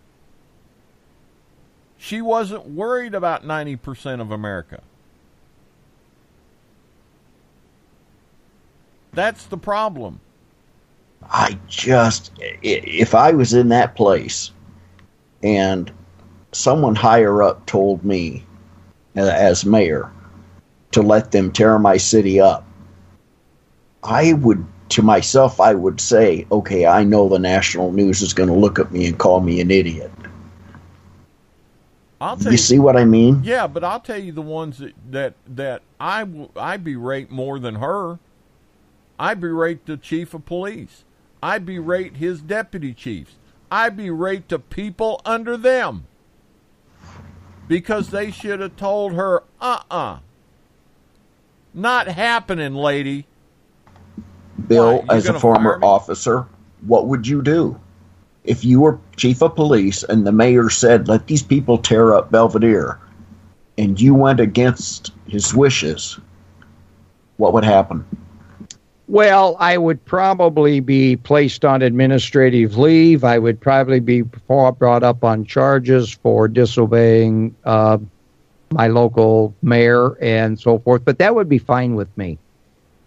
She wasn't worried about 90% of America. That's the problem. If I was in that place and someone higher up told me as mayor to let them tear my city up, I would say, okay, I know the national news is going to look at me and call me an idiot. You see what I mean? Yeah, but I'll tell you the ones that I berate more than her. I berate the chief of police. I berate his deputy chiefs. I berate the people under them. Because they should have told her, not happening, lady. Bill, as a former officer, what would you do? If you were chief of police and the mayor said, let these people tear up Belvedere, and you went against his wishes, what would happen? Well, I would probably be placed on administrative leave. I would probably be brought up on charges for disobeying my local mayor and so forth. But that would be fine with me,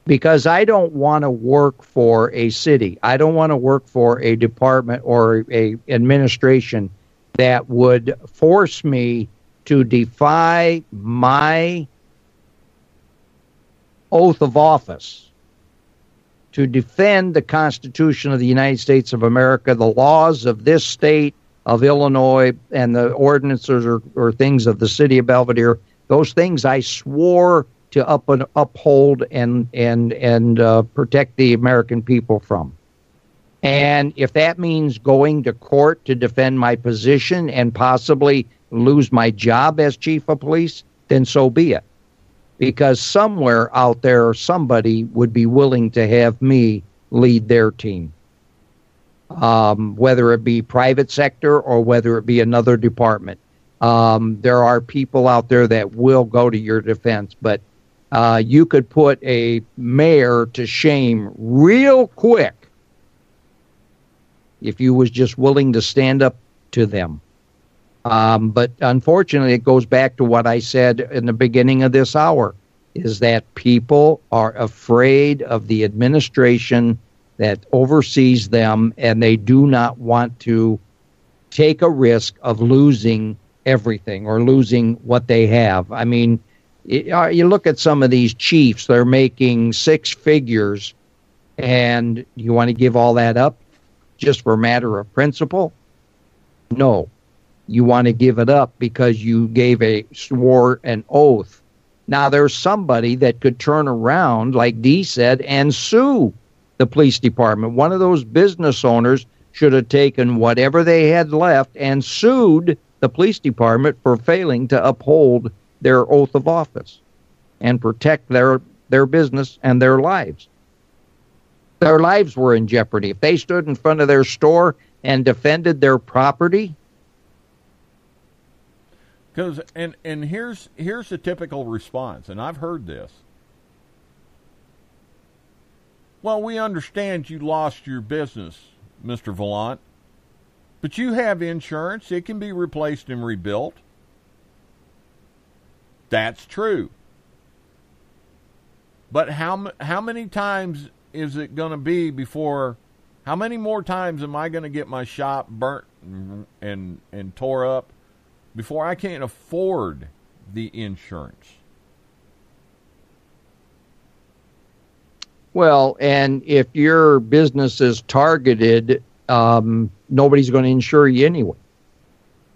because I don't want to work for a city. I don't want to work for a department or a administration that would force me to defy my oath of office, to defend the Constitution of the United States of America, the laws of this state of Illinois, and the ordinances or things of the city of Belvedere. Those things I swore to uphold and protect the American people from. And if that means going to court to defend my position and possibly lose my job as chief of police, then so be it. Because somewhere out there, somebody would be willing to have me lead their team. Whether it be private sector or whether it be another department. There are people out there that will go to your defense, but you could put a mayor to shame real quick if you was just willing to stand up to them. But unfortunately, it goes back to what I said in the beginning of this hour, is that people are afraid of the administration that oversees them, and they do not want to take a risk of losing everything or losing what they have. I mean, you look at some of these chiefs, they're making six figures, and you want to give all that up just for a matter of principle? No. You want to give it up because you swore an oath. Now, there's somebody that could turn around, like Dee said, and sue the police department. One of those business owners should have taken whatever they had left and sued the police department for failing to uphold their oath of office and protect their business and their lives. Their lives were in jeopardy. If they stood in front of their store and defended their property. Because and here's a typical response, and I've heard this. Well, we understand you lost your business, Mr. Vallant, but you have insurance. It can be replaced and rebuilt. That's true. But how many times is it going to be before? How many more times am I going to get my shop burnt and tore up before I can't afford the insurance? Well, and if your business is targeted, nobody's going to insure you anyway.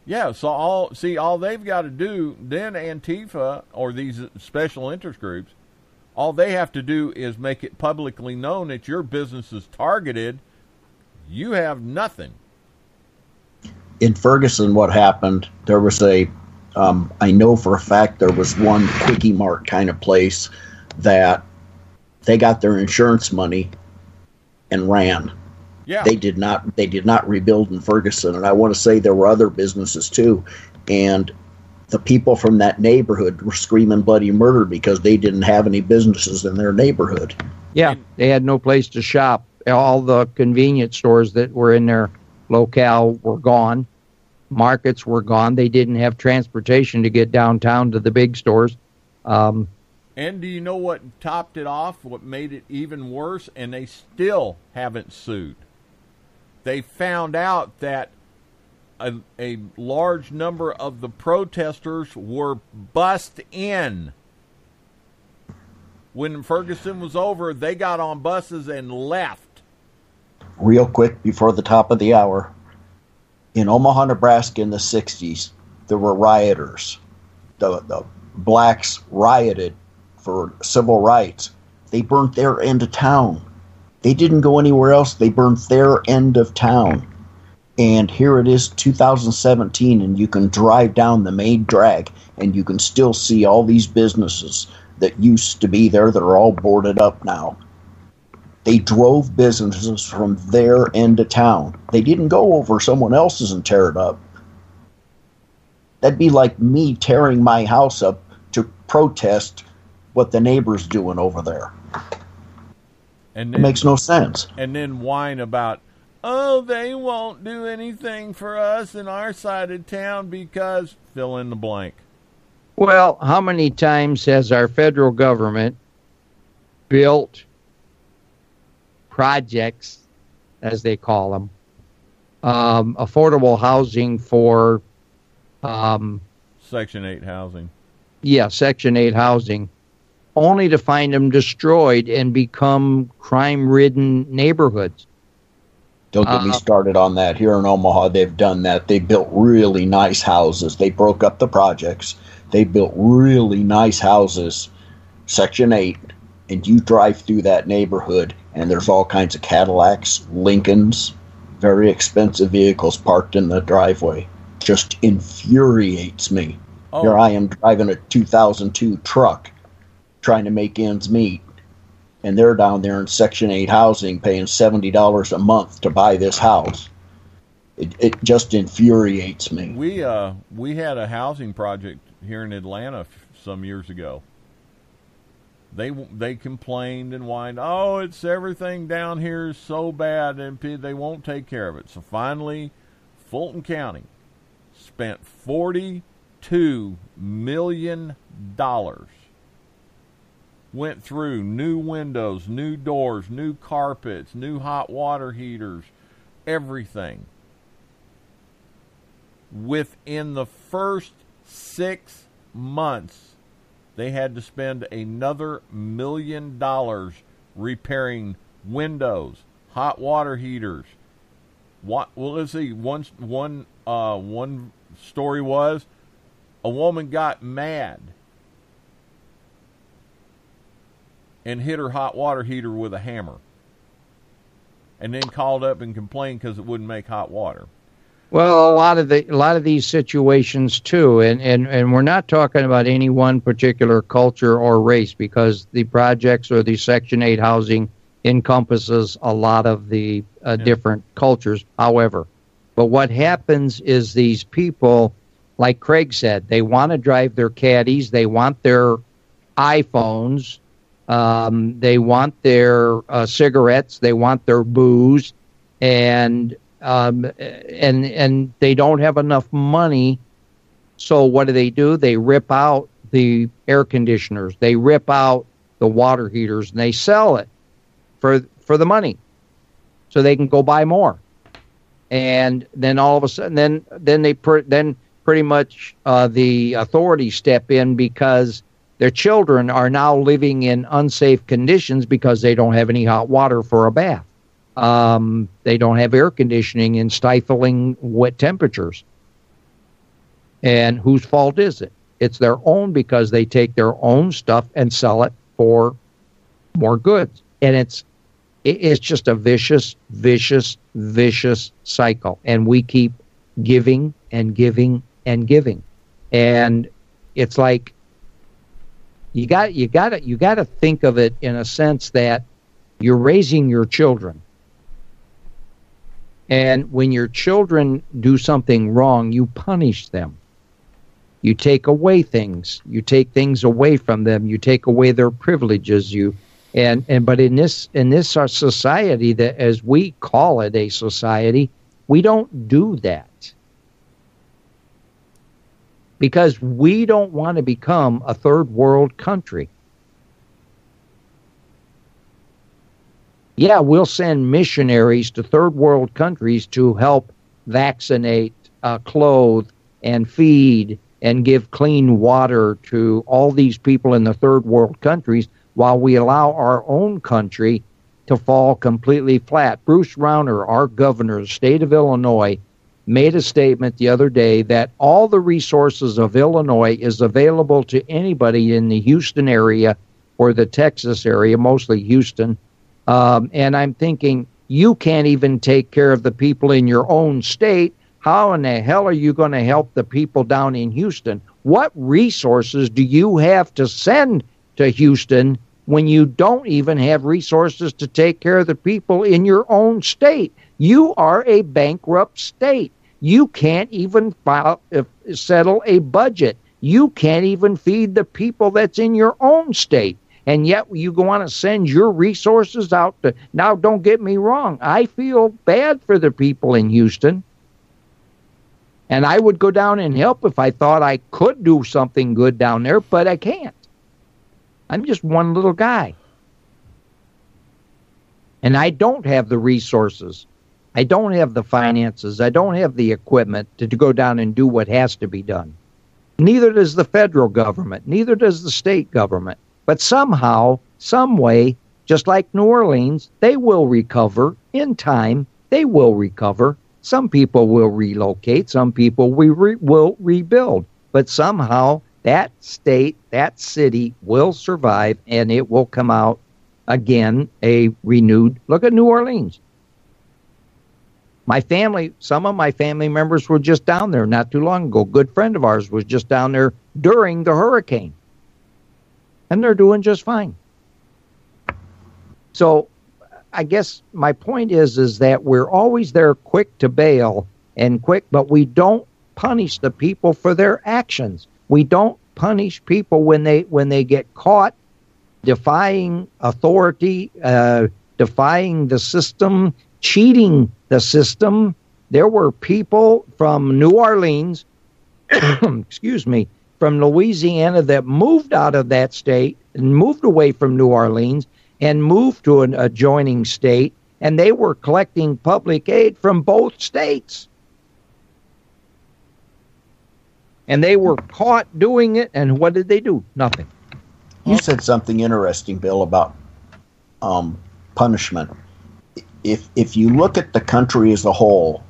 Yeah, so all they've got to do, then Antifa or these special interest groups, all they have to do is make it publicly known that your business is targeted. You have nothing. In Ferguson, what happened, there was I know for a fact there was one Quickie Mart kind of place that they got their insurance money and ran. Yeah. They did not rebuild in Ferguson, and I want to say there were other businesses too, and the people from that neighborhood were screaming bloody murder because they didn't have any businesses in their neighborhood. Yeah, they had no place to shop. All the convenience stores that were in their locale were gone. Markets were gone. They didn't have transportation to get downtown to the big stores. And do you know what topped it off, what made it even worse? And they still haven't sued. They found out that a large number of the protesters were bussed in. When Ferguson was over, they got on buses and left. Real quick, before the top of the hour, in Omaha, Nebraska in the 60s, there were rioters. The blacks rioted for civil rights. They burnt their end of town. They didn't go anywhere else. They burnt their end of town. And here it is, 2017, and you can drive down the main drag, and you can still see all these businesses that used to be there that are all boarded up now. They drove businesses from their end of town. They didn't go over someone else's and tear it up. That'd be like me tearing my house up to protest what the neighbor's doing over there. And it makes no sense. And then whine about, oh, they won't do anything for us in our side of town because fill in the blank. Well, how many times has our federal government built projects, as they call them, affordable housing for Section 8 housing? Yeah, Section 8 housing, only to find them destroyed and become crime-ridden neighborhoods. Don't get me started on that. Here in Omaha, they've done that. They built really nice houses. They broke up the projects. They built really nice houses, Section 8, and you drive through that neighborhood, and there's all kinds of Cadillacs, Lincolns, very expensive vehicles parked in the driveway. Just infuriates me. Oh. Here I am driving a 2002 truck, trying to make ends meet. And they're down there in Section 8 housing paying $70 a month to buy this house. It just infuriates me. We had a housing project here in Atlanta some years ago. They complained and whined, oh, it's everything down here is so bad and they won't take care of it. So finally, Fulton County spent $42 million. Went through new windows, new doors, new carpets, new hot water heaters, everything. Within the first 6 months, they had to spend another $1 million repairing windows, hot water heaters. Well, let's see. One story was a woman got mad and hit her hot water heater with a hammer, and then called up and complained because it wouldn't make hot water. Well, a lot of these situations too, and we're not talking about any one particular culture or race, because the projects or the Section 8 housing encompasses a lot of the different cultures. However, but what happens is these people, like Craig said, they want to drive their caddies, they want their iPhones. They want their cigarettes, they want their booze, and they don't have enough money. So what do? They rip out the air conditioners, they rip out the water heaters, and they sell it for the money, so they can go buy more. And then all of a sudden, then pretty much the authorities step in because their children are now living in unsafe conditions because they don't have any hot water for a bath. They don't have air conditioning in stifling wet temperatures. And whose fault is it? It's their own, because they take their own stuff and sell it for more goods. And it's just a vicious cycle. And we keep giving and giving and giving. And it's like you got to think of it in a sense that you're raising your children. And when your children do something wrong, you punish them. You take away things. You take things away from them. You take away their privileges. But in this our society, that as we call it a society, we don't do that. Because we don't want to become a third world country. Yeah, we'll send missionaries to third world countries to help vaccinate, clothe, and feed, and give clean water to all these people in the third world countries, while we allow our own country to fall completely flat. Bruce Rauner, our governor of the state of Illinois, made a statement the other day that all the resources of Illinois is available to anybody in the Houston area or the Texas area, mostly Houston. And I'm thinking, you can't even take care of the people in your own state. How in the hell are you going to help the people down in Houston? What resources do you have to send to Houston when you don't even have resources to take care of the people in your own state? You are a bankrupt state. You can't even settle a budget. You can't even feed the people that's in your own state. And yet you want to send your resources out to... Now, don't get me wrong. I feel bad for the people in Houston. And I would go down and help if I thought I could do something good down there, but I can't. I'm just one little guy. And I don't have the resources. I don't have the finances. I don't have the equipment to go down and do what has to be done. Neither does the federal government. Neither does the state government. But somehow, some way, just like New Orleans, they will recover in time. They will recover. Some people will relocate. Some people will rebuild. But somehow that state, that city will survive, and it will come out again a renewed... Look at New Orleans. Some of my family members were just down there not too long ago. A good friend of ours was just down there during the hurricane. And they're doing just fine. So I guess my point is that we're always there quick to bail but we don't punish the people for their actions. We don't punish people when they get caught defying authority, defying the system, cheating the system. There were people from New Orleans, excuse me, from Louisiana that moved out of that state and moved away from New Orleans and moved to an adjoining state, and they were collecting public aid from both states. And they were caught doing it, and what did they do? Nothing. You said something interesting, Bill, about punishment. If you look at the country as a whole,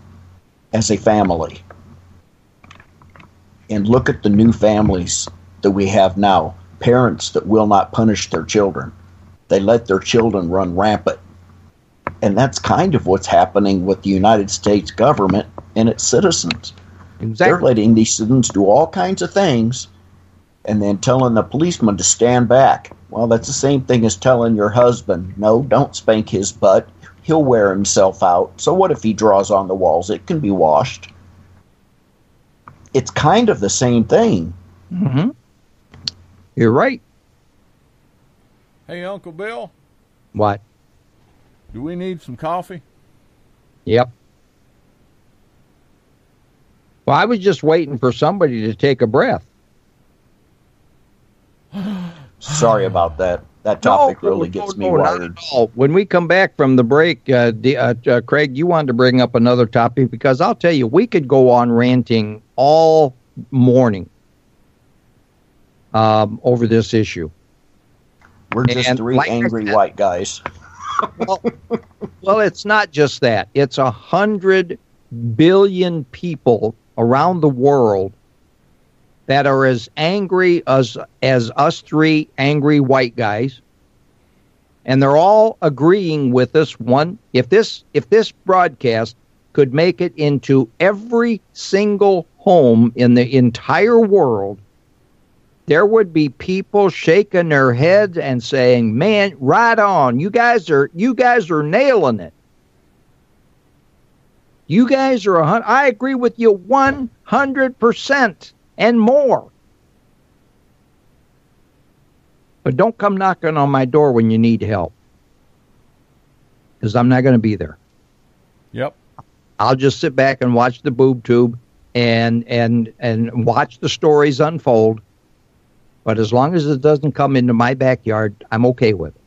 as a family, and look at the new families that we have now, parents that will not punish their children. They let their children run rampant. And that's kind of what's happening with the United States government and its citizens. Exactly. They're letting these citizens do all kinds of things and then telling the policeman to stand back. Well, that's the same thing as telling your husband, no, don't spank his butt. He'll wear himself out. So what if he draws on the walls? It can be washed. It's kind of the same thing. Mm-hmm. You're right. Hey, Uncle Bill. What? Do we need some coffee? Yep. Well, I was just waiting for somebody to take a breath. Sorry about that. That topic really gets me wired. When we come back from the break, Craig, you wanted to bring up another topic, because I'll tell you, we could go on ranting all morning over this issue. We're just three angry white guys. Well, it's not just that. It's 100 billion people around the world that are as angry as us three angry white guys, and they're all agreeing with us. One, if this broadcast could make it into every single home in the entire world, there would be people shaking their heads and saying, "Man, right on. You guys are nailing it. You guys are I agree with you 100% and more. But don't come knocking on my door when you need help, because I'm not going to be there." Yep. I'll just sit back and watch the boob tube and watch the stories unfold. But as long as it doesn't come into my backyard, I'm okay with it.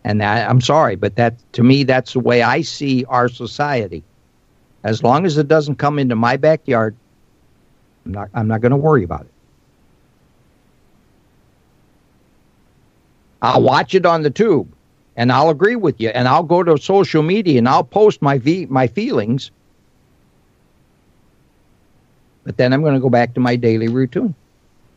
And I'm sorry, but that, to me, that's the way I see our society. As long as it doesn't come into my backyard, I'm not going to worry about it. I'll watch it on the tube, and I'll agree with you, and I'll go to social media and I'll post my feelings. But then I'm going to go back to my daily routine,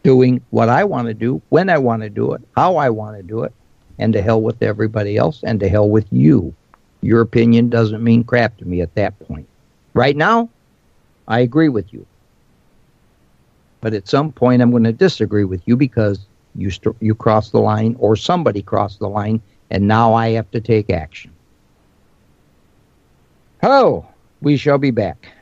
doing what I want to do, when I want to do it, how I want to do it, and to hell with everybody else, and to hell with you. Your opinion doesn't mean crap to me at that point. Right now, I agree with you. But at some point, I'm going to disagree with you because you crossed the line, or somebody crossed the line, and now I have to take action. Oh, we shall be back.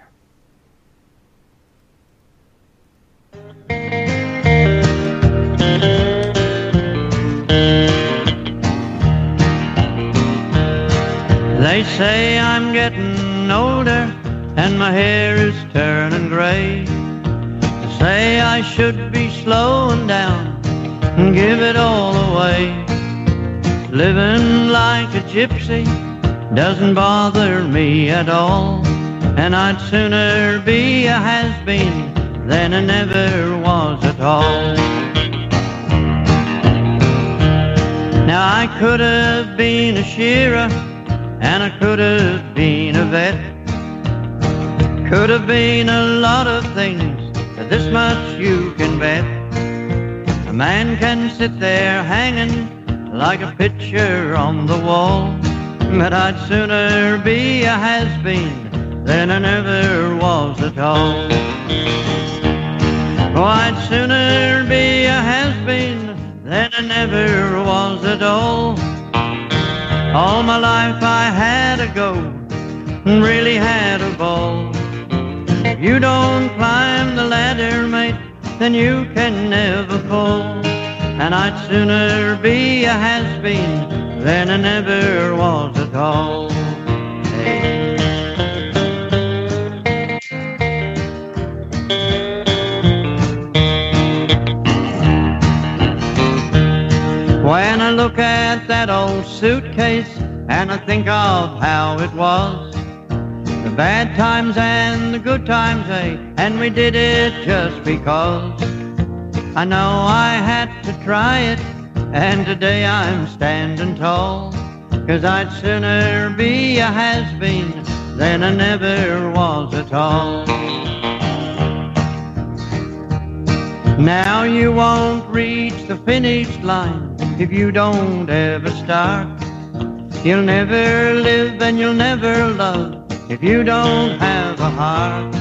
They say I'm getting older and my hair is turning gray. They say I should be slowing down and give it all away. Living like a gypsy doesn't bother me at all, and I'd sooner be a has-been than I never was at all. Now I could have been a shearer, and I could have been a vet. Could have been a lot of things, but this much you can bet. A man can sit there hanging like a picture on the wall, but I'd sooner be a has-been than I never was at all. Oh, I'd sooner be a has-been than I never was at all. All my life I had a go, really had a ball. If you don't climb the ladder, mate, then you can never fall. And I'd sooner be a has-been than I never was at all. Hey. When I look at that old suitcase and I think of how it was, the bad times and the good times, eh, and we did it just because. I know I had to try it, and today I'm standing tall, 'cause I'd sooner be a has-been than I never was at all. Now you won't reach the finish line if you don't ever start. You'll never live and you'll never love if you don't have a heart.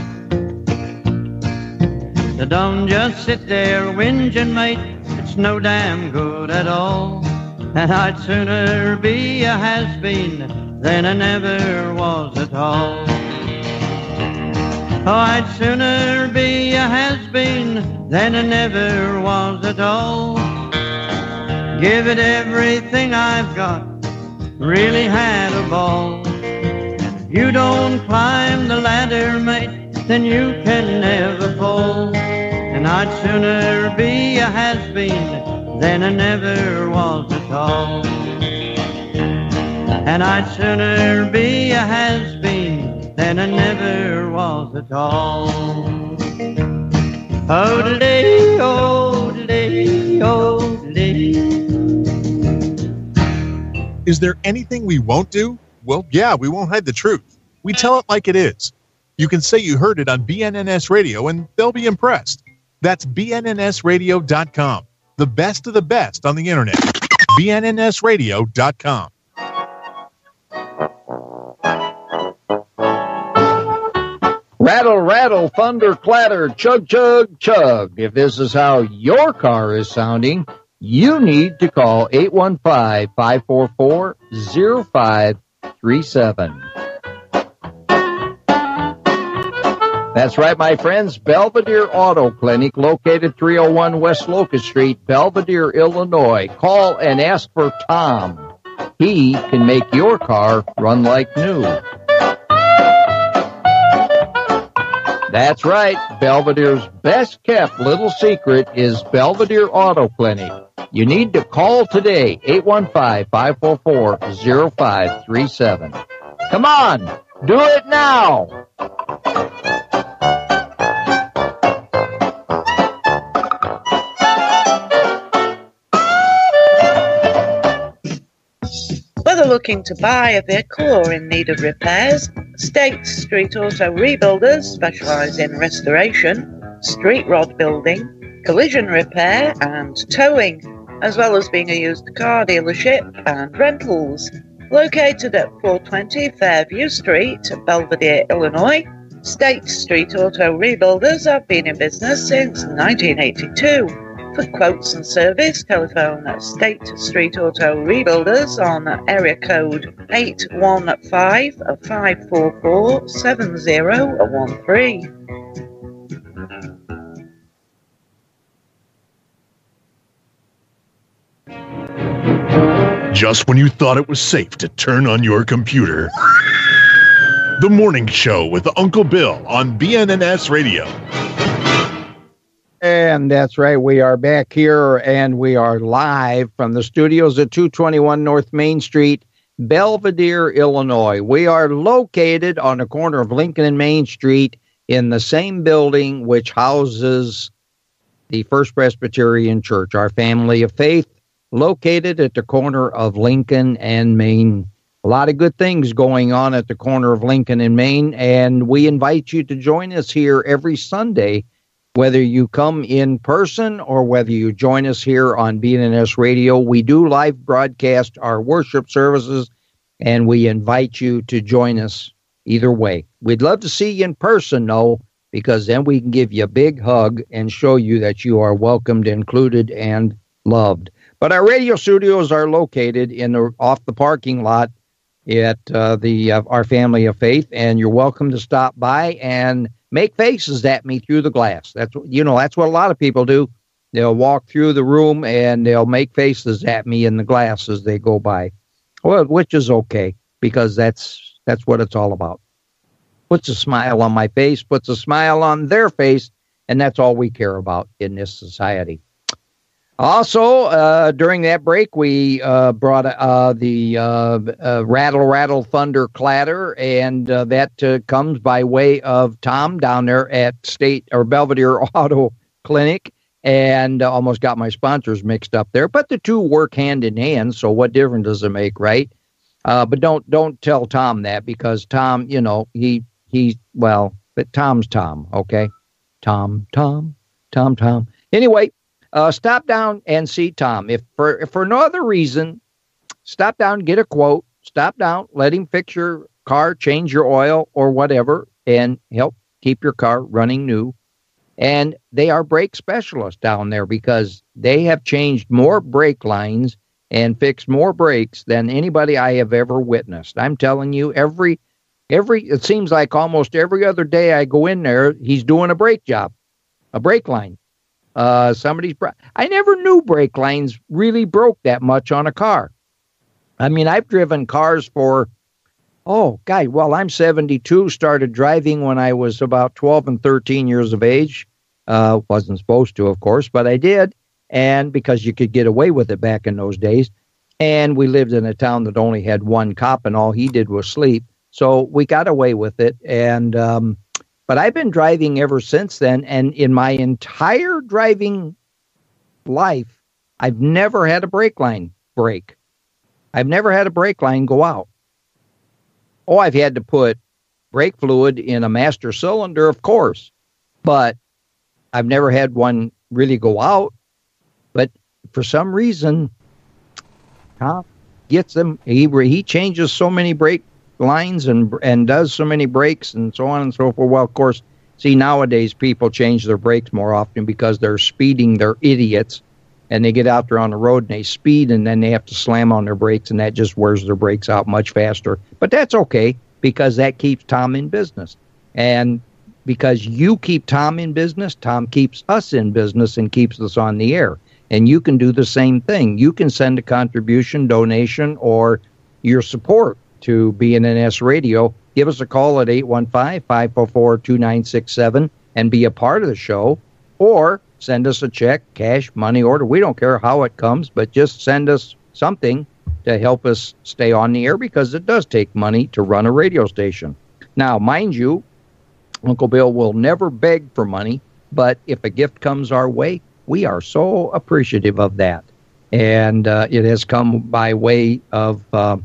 So don't just sit there whinging, mate, it's no damn good at all. And I'd sooner be a has-been than I never was at all. Oh, I'd sooner be a has-been than I never was at all. Give it everything I've got, really had a ball. And if you don't climb the ladder, mate, then you can never fall. And I'd sooner be a has-been than I never was at all. And I'd sooner be a has-been than I never was at all. Oh-de-dee, oh-de-dee, oh-de-dee. Is there anything we won't do? Well, yeah, we won't hide the truth. We tell it like it is. You can say you heard it on BNNS Radio and they'll be impressed. That's BNNSradio.com. The best of the best on the internet. BNNSradio.com. Rattle, rattle, thunder, clatter, chug, chug, chug. If this is how your car is sounding, you need to call 815-544-0537. That's right, my friends. Belvedere Auto Clinic, located 301 West Locust Street, Belvedere, Illinois. Call and ask for Tom. He can make your car run like new. That's right. Belvedere's best-kept little secret is Belvedere Auto Clinic. You need to call today, 815-544-0537. Come on, do it now. Whether looking to buy a vehicle or in need of repairs, State Street Auto Rebuilders specialise in restoration, street rod building, collision repair and towing, as well as being a used car dealership and rentals. Located at 420 Fairview Street, Belvedere, Illinois, State Street Auto Rebuilders have been in business since 1982. For quotes and service, telephone State Street Auto Rebuilders on area code 815-544-7013. Just when you thought it was safe to turn on your computer. The Morning Show with Uncle Bill on BNNS Radio. And that's right. We are back here, and we are live from the studios at 221 North Main Street, Belvedere, Illinois. We are located on the corner of Lincoln and Main Street in the same building which houses the First Presbyterian Church, our family of faith, located at the corner of Lincoln and Main. A lot of good things going on at the corner of Lincoln and Main, and we invite you to join us here every Sunday, whether you come in person or whether you join us here on BNNS Radio. We do live broadcast our worship services, and we invite you to join us either way. We'd love to see you in person, though, because then we can give you a big hug and show you that you are welcomed, included, and loved. But our radio studios are located off the parking lot at our family of faith, and you're welcome to stop by and make faces at me through the glass. That's what a lot of people do. They'll walk through the room and they'll make faces at me in the glass as they go by. Well, which is okay, because that's what it's all about. Puts a smile on my face, puts a smile on their face, and that's all we care about in this society. Also, during that break, we brought the Rattle, Rattle, Thunder, Clatter, and that comes by way of Tom down there at Belvedere Auto Clinic, and almost got my sponsors mixed up there. But the two work hand in hand, so what difference does it make, right? But don't tell Tom that, because Tom, but Tom's Tom, okay? Tom. Anyway. Stop down and see Tom. If for no other reason, stop down, get a quote, stop down, let him fix your car, change your oil or whatever, and help keep your car running new. And they are brake specialists down there, because they have changed more brake lines and fixed more brakes than anybody I have ever witnessed. I'm telling you, it seems like almost every other day I go in there, he's doing a brake job, a brake line. I never knew brake lines really broke that much on a car. I mean, I've driven cars I'm 72, started driving when I was about 12 and 13 years of age. Wasn't supposed to, of course, but I did. And because you could get away with it back in those days. And we lived in a town that only had one cop, and all he did was sleep. So we got away with it. And, but I've been driving ever since then, and in my entire driving life, I've never had a brake line break. I've never had a brake line go out. Oh, I've had to put brake fluid in a master cylinder, of course, but I've never had one really go out. But for some reason, Tom gets them. He changes so many brake lines and does so many breaks and so on and so forth. Well, of course, see, nowadays people change their brakes more often because they're speeding. They're idiots. And they get out there on the road and they speed, and then they have to slam on their brakes, and that just wears their brakes out much faster. But that's okay, because that keeps Tom in business. And because you keep Tom in business, Tom keeps us in business and keeps us on the air. And you can do the same thing. You can send a contribution, donation, or your support to BNNS Radio. Give us a call at 815-544-2967 and be a part of the show. Or send us a check, cash, money order. We don't care how it comes, but just send us something to help us stay on the air, because it does take money to run a radio station. Now, mind you, Uncle Bill will never beg for money, but if a gift comes our way, we are so appreciative of that. And it has come by way of the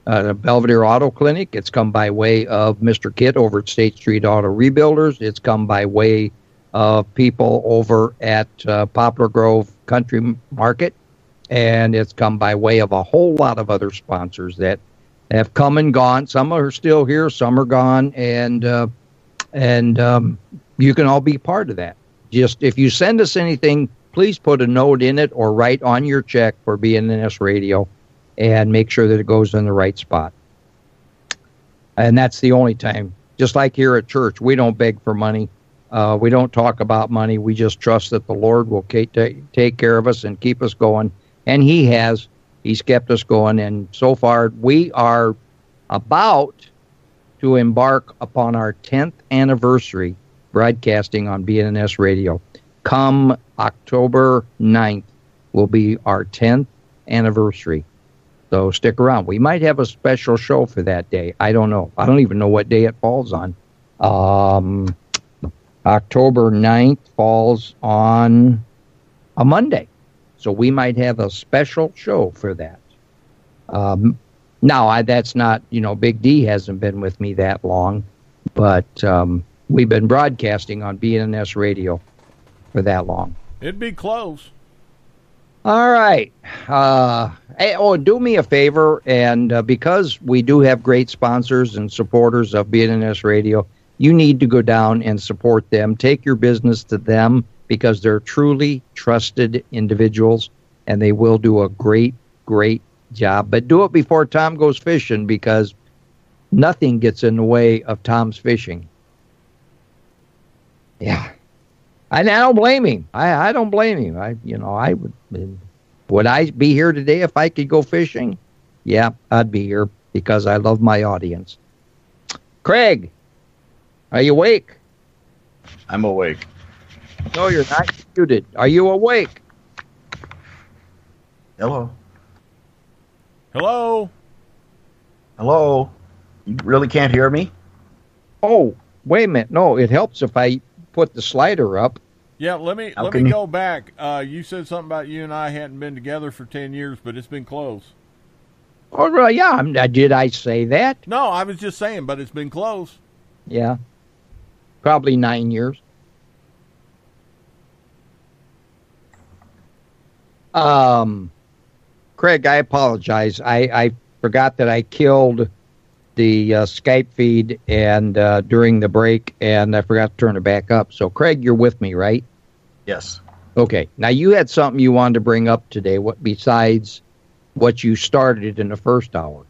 Belvedere Auto Clinic. It's come by way of Mr. Kit over at State Street Auto Rebuilders. It's come by way of people over at Poplar Grove Country Market, and it's come by way of a whole lot of other sponsors that have come and gone. Some are still here, some are gone, and you can all be part of that. Just if you send us anything, please put a note in it or write on your check for BNNS Radio, and make sure that it goes in the right spot. And that's the only time. Just like here at church, we don't beg for money. We don't talk about money. We just trust that the Lord will take care of us and keep us going. And He has. He's kept us going. And so far, we are about to embark upon our 10th anniversary broadcasting on BNNS Radio. Come October 9th will be our 10th anniversary. So stick around. We might have a special show for that day. I don't know. I don't even know what day it falls on. October 9th falls on a Monday. So we might have a special show for that. Now, that's not, Big D hasn't been with me that long, but we've been broadcasting on BNNS Radio for that long. It'd be close. All right. Do me a favor, and because we do have great sponsors and supporters of BNNS Radio, you need to go down and support them. Take your business to them, because they're truly trusted individuals, and they will do a great, great job. But do it before Tom goes fishing, because nothing gets in the way of Tom's fishing. Yeah. And I don't blame him. I don't blame him. Would I be here today if I could go fishing? Yeah, I'd be here, because I love my audience. Craig, are you awake? I'm awake. No, you're not muted. Are you awake? Hello. Hello. Hello. You really can't hear me? Oh, wait a minute. No, it helps if I put the slider up. Yeah, let me go back. You said something about you and I hadn't been together for 10 years, but it's been close. Oh, well, yeah. Did I say that? No, I was just saying, but it's been close. Yeah. Probably 9 years. Craig, I apologize. I forgot that I killed the Skype feed and during the break, and I forgot to turn it back up. So, Craig, you're with me, right? Yes. Okay. Now, you had something you wanted to bring up today. What besides what you started in the first hour?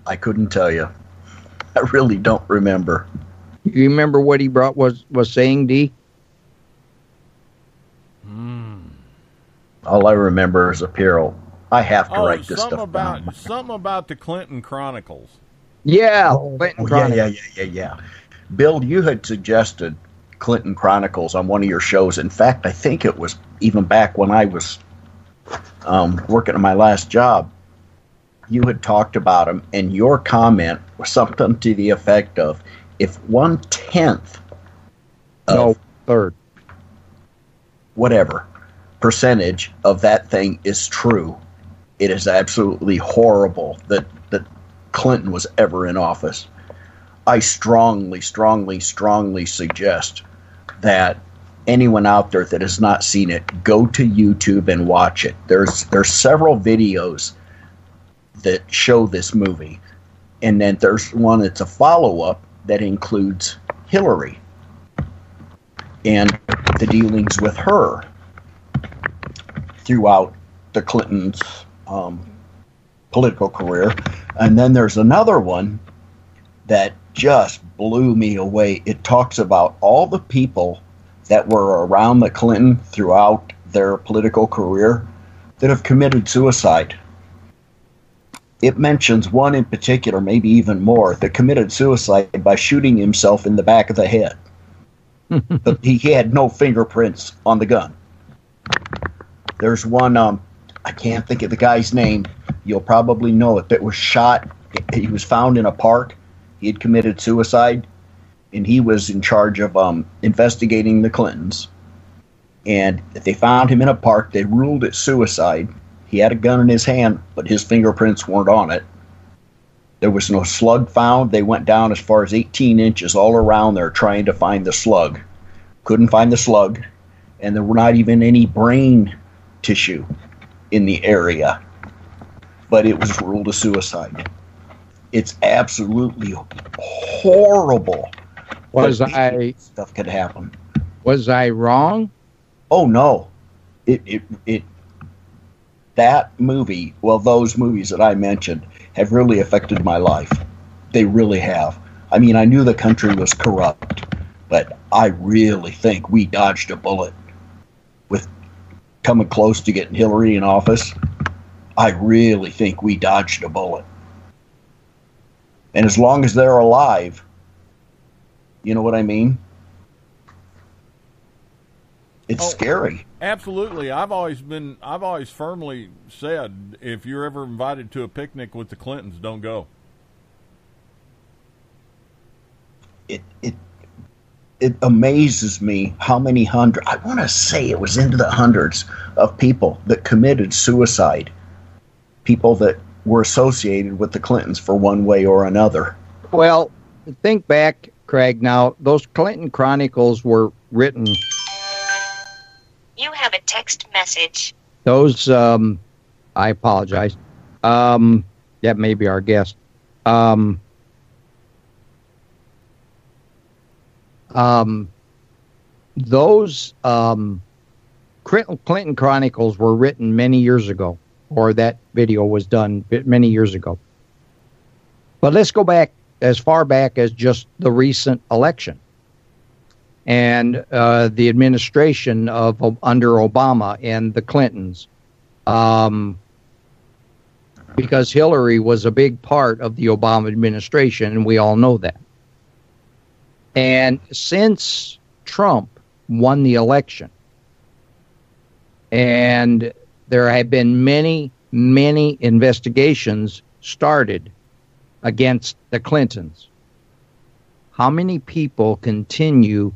I couldn't tell you. I really don't remember. You remember what he was saying, D? All I remember is apparel. I have to write this stuff down. Something about the Clinton Chronicles. Yeah, Clinton Chronicles. Yeah. Bill, you had suggested Clinton Chronicles on one of your shows. In fact, I think it was even back when I was working at my last job. You had talked about him, and your comment was something to the effect of, if 1/10 of third, whatever percentage of that thing is true, it is absolutely horrible that Clinton was ever in office. I strongly suggest that anyone out there that has not seen it, go to YouTube and watch it. There's several videos that show this movie, And then there's one that's a follow-up that includes Hillary and the dealings with her throughout the Clintons' political career. And then there's another one that just blew me away. It talks about all the people that were around the Clinton throughout their political career that have committed suicide. It mentions one in particular, maybe even more, that committed suicide by shooting himself in the back of the head. But he had no fingerprints on the gun. There's one, I can't think of the guy's name. You'll probably know it. That was shot. He was found in a park. He had committed suicide, and he was in charge of investigating the Clintons. And they found him in a park. They ruled it suicide. He had a gun in his hand, but his fingerprints weren't on it. There was no slug found. They went down as far as 18 inches all around there trying to find the slug. Couldn't find the slug, and there were not even any brain tissue in the area. But it was ruled a suicide. It's absolutely horrible. Stuff could happen. Was I wrong? Oh no, that movie. Well, those movies that I mentioned have really affected my life. They really have. I mean, I knew the country was corrupt, but I really think we dodged a bullet with coming close to getting Hillary in office. I really think we dodged a bullet. And as long as they're alive, you know what I mean? It's scary. Absolutely. I've always firmly said, if you're ever invited to a picnic with the Clintons, don't go. It amazes me how many hundred, I want to say it was into the hundreds of people that committed suicide. People that were associated with the Clintons for one way or another. Well, think back, Craig. Now, those Clinton Chronicles were written. You have a text message. Those, I apologize. That may be our guest. Those Clinton Chronicles were written many years ago, or that video was done many years ago. But let's go back as far back as just the recent election and the administration of under Obama and the Clintons, because Hillary was a big part of the Obama administration, and we all know that. And since Trump won the election, and there have been many, many investigations started against the Clintons, how many people continue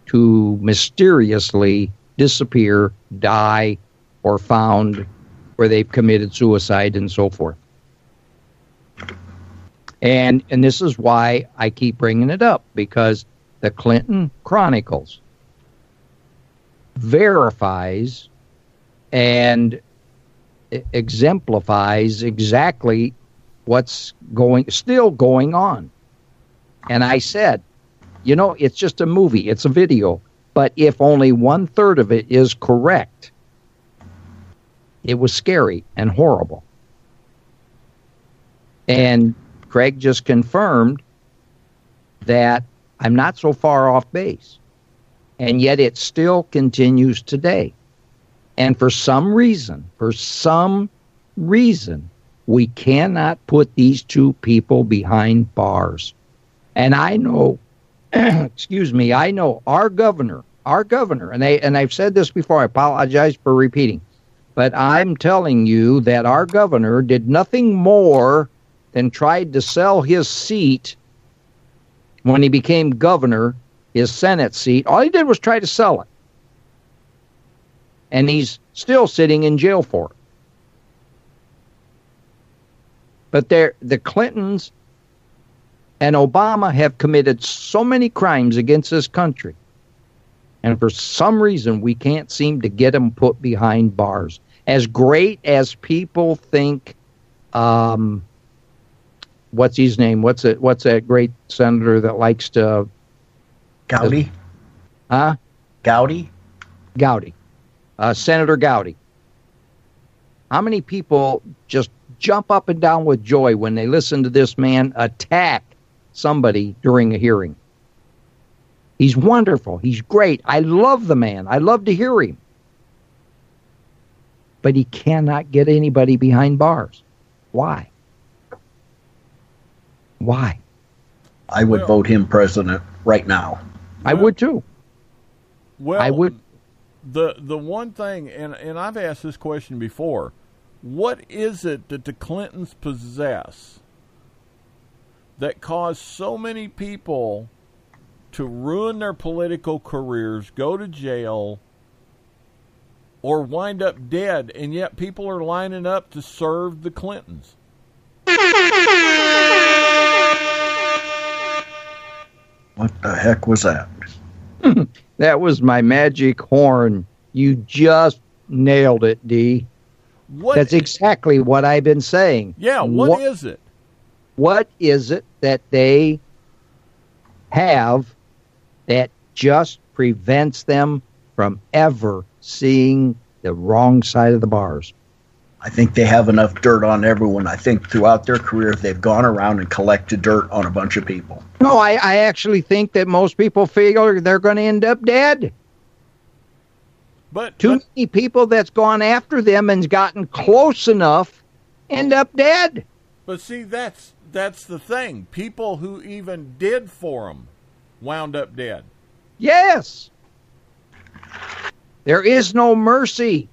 to mysteriously disappear, die, or found where they've committed suicide and so forth? And this is why I keep bringing it up, because the Clinton Chronicles verifies and exemplifies exactly what's still going on. And I said, it's just a movie, it's a video, but if only 1/3 of it is correct, it was scary and horrible. And Craig just confirmed that I'm not so far off base. And yet it still continues today. And for some reason, we cannot put these two people behind bars. And I know, I know our governor, and I've said this before, I apologize for repeating, but I'm telling you that our governor did nothing more than tried to sell his seat when he became governor, his Senate seat. All he did was try to sell it. And he's still sitting in jail for it. But the Clintons and Obama have committed so many crimes against this country. And for some reason, we can't seem to get them put behind bars. As great as people think what's his name? What's that great senator that likes to... Gowdy? Huh? Gowdy? Gowdy. Senator Gowdy. How many people just jump up and down with joy when they listen to this man attack somebody during a hearing? He's wonderful. He's great. I love the man. I love to hear him. But he cannot get anybody behind bars. Why? Why? I would vote him president right now. I would too. Well, I would. The one thing, and I've asked this question before, what is it that the Clintons possess that caused so many people to ruin their political careers, go to jail, or wind up dead, and yet people are lining up to serve the Clintons? What the heck was that? That was my magic horn. You just nailed it, D. That's exactly what I've been saying. Yeah, what is it? What is it that they have that just prevents them from ever seeing the wrong side of the bars? I think they have enough dirt on everyone. I think throughout their career, they've gone around and collected dirt on a bunch of people. No, I actually think that most people feel they're going to end up dead. But too many people that's gone after them and gotten close enough end up dead. But see, that's the thing. People who even did for them wound up dead. Yes. There is no mercy.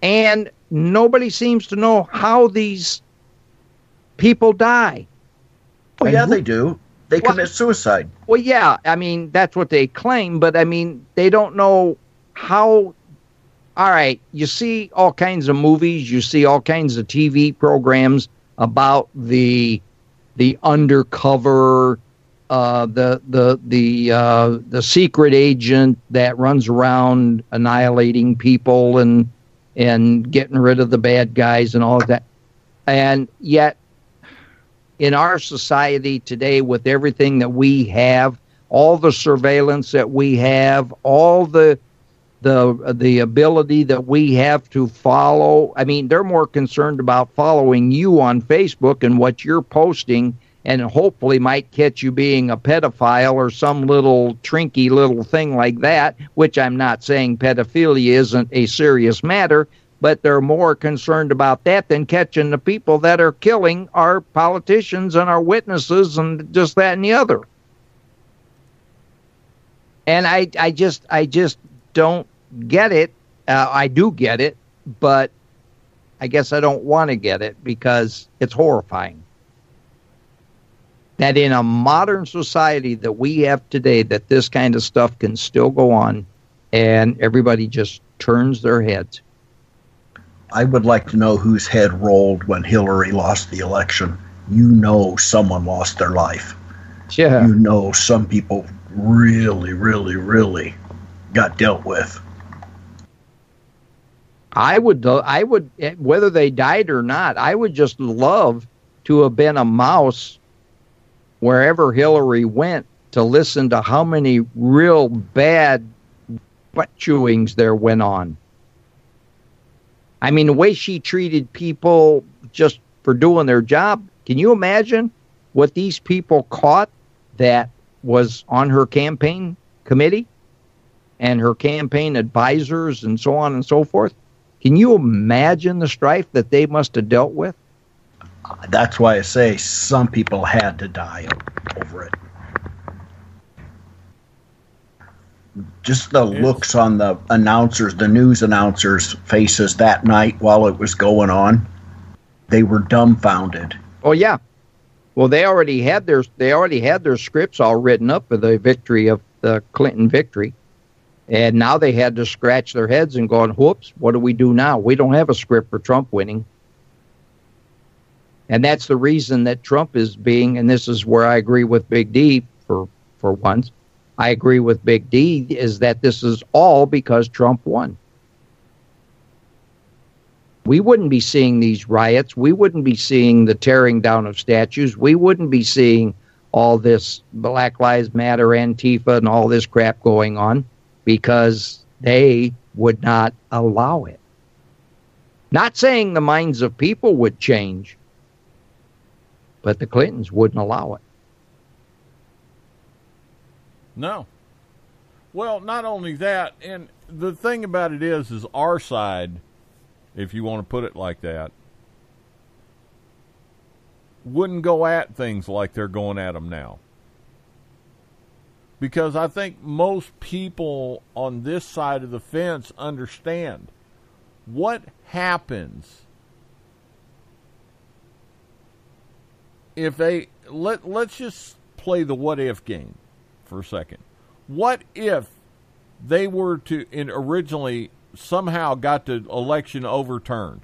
And nobody seems to know how these people die. Oh, yeah, they do. They commit suicide. Well, yeah, I mean, that's what they claim, but I mean, they don't know how. All right, you see all kinds of movies, you see all kinds of TV programs about the undercover, the secret agent that runs around annihilating people and getting rid of the bad guys and all of that. And yet, in our society today, with everything that we have, all the surveillance that we have, all the ability that we have to follow, I mean, they're more concerned about following you on Facebook and what you're posting, and hopefully might catch you being a pedophile or some little trinky little thing like that, which I'm not saying pedophilia isn't a serious matter, but they're more concerned about that than catching the people that are killing our politicians and our witnesses and just that and the other. And I just don't get it. I do get it, but I guess I don't want to get it because it's horrifying that in a modern society that we have today, that this kind of stuff can still go on and everybody just turns their heads. I would like to know whose head rolled when Hillary lost the election. You know someone lost their life. Yeah. You know some people really, really, really got dealt with. I would, whether they died or not, I would just love to have been a mouse wherever Hillary went to listen to how many real bad butt chewings there went on. I mean, the way she treated people just for doing their job, can you imagine what these people caught that was on her campaign committee and her campaign advisors and so on and so forth? Can you imagine the strife that they must have dealt with? That's why I say some people had to die over it. Just the looks on the announcers, the news announcers' faces that night while it was going on, they were dumbfounded. Oh yeah, well they already had their scripts all written up for the victory of the Clinton victory, and now they had to scratch their heads and going, "Whoops, what do we do now? We don't have a script for Trump winning." And that's the reason that Trump is being, and this is where I agree with Big D for once. I agree with Big D is that this is all because Trump won. we wouldn't be seeing these riots. We wouldn't be seeing the tearing down of statues. We wouldn't be seeing all this Black Lives Matter, Antifa, and all this crap going on because they would not allow it. Not saying the minds of people would change, but the Clintons wouldn't allow it. No. Well, not only that, and the thing about it is our side, if you want to put it like that, wouldn't go at things like they're going at them now. Because I think most people on this side of the fence understand what happens if they let's just play the what if game for a second. What if they were to originally somehow got the election overturned?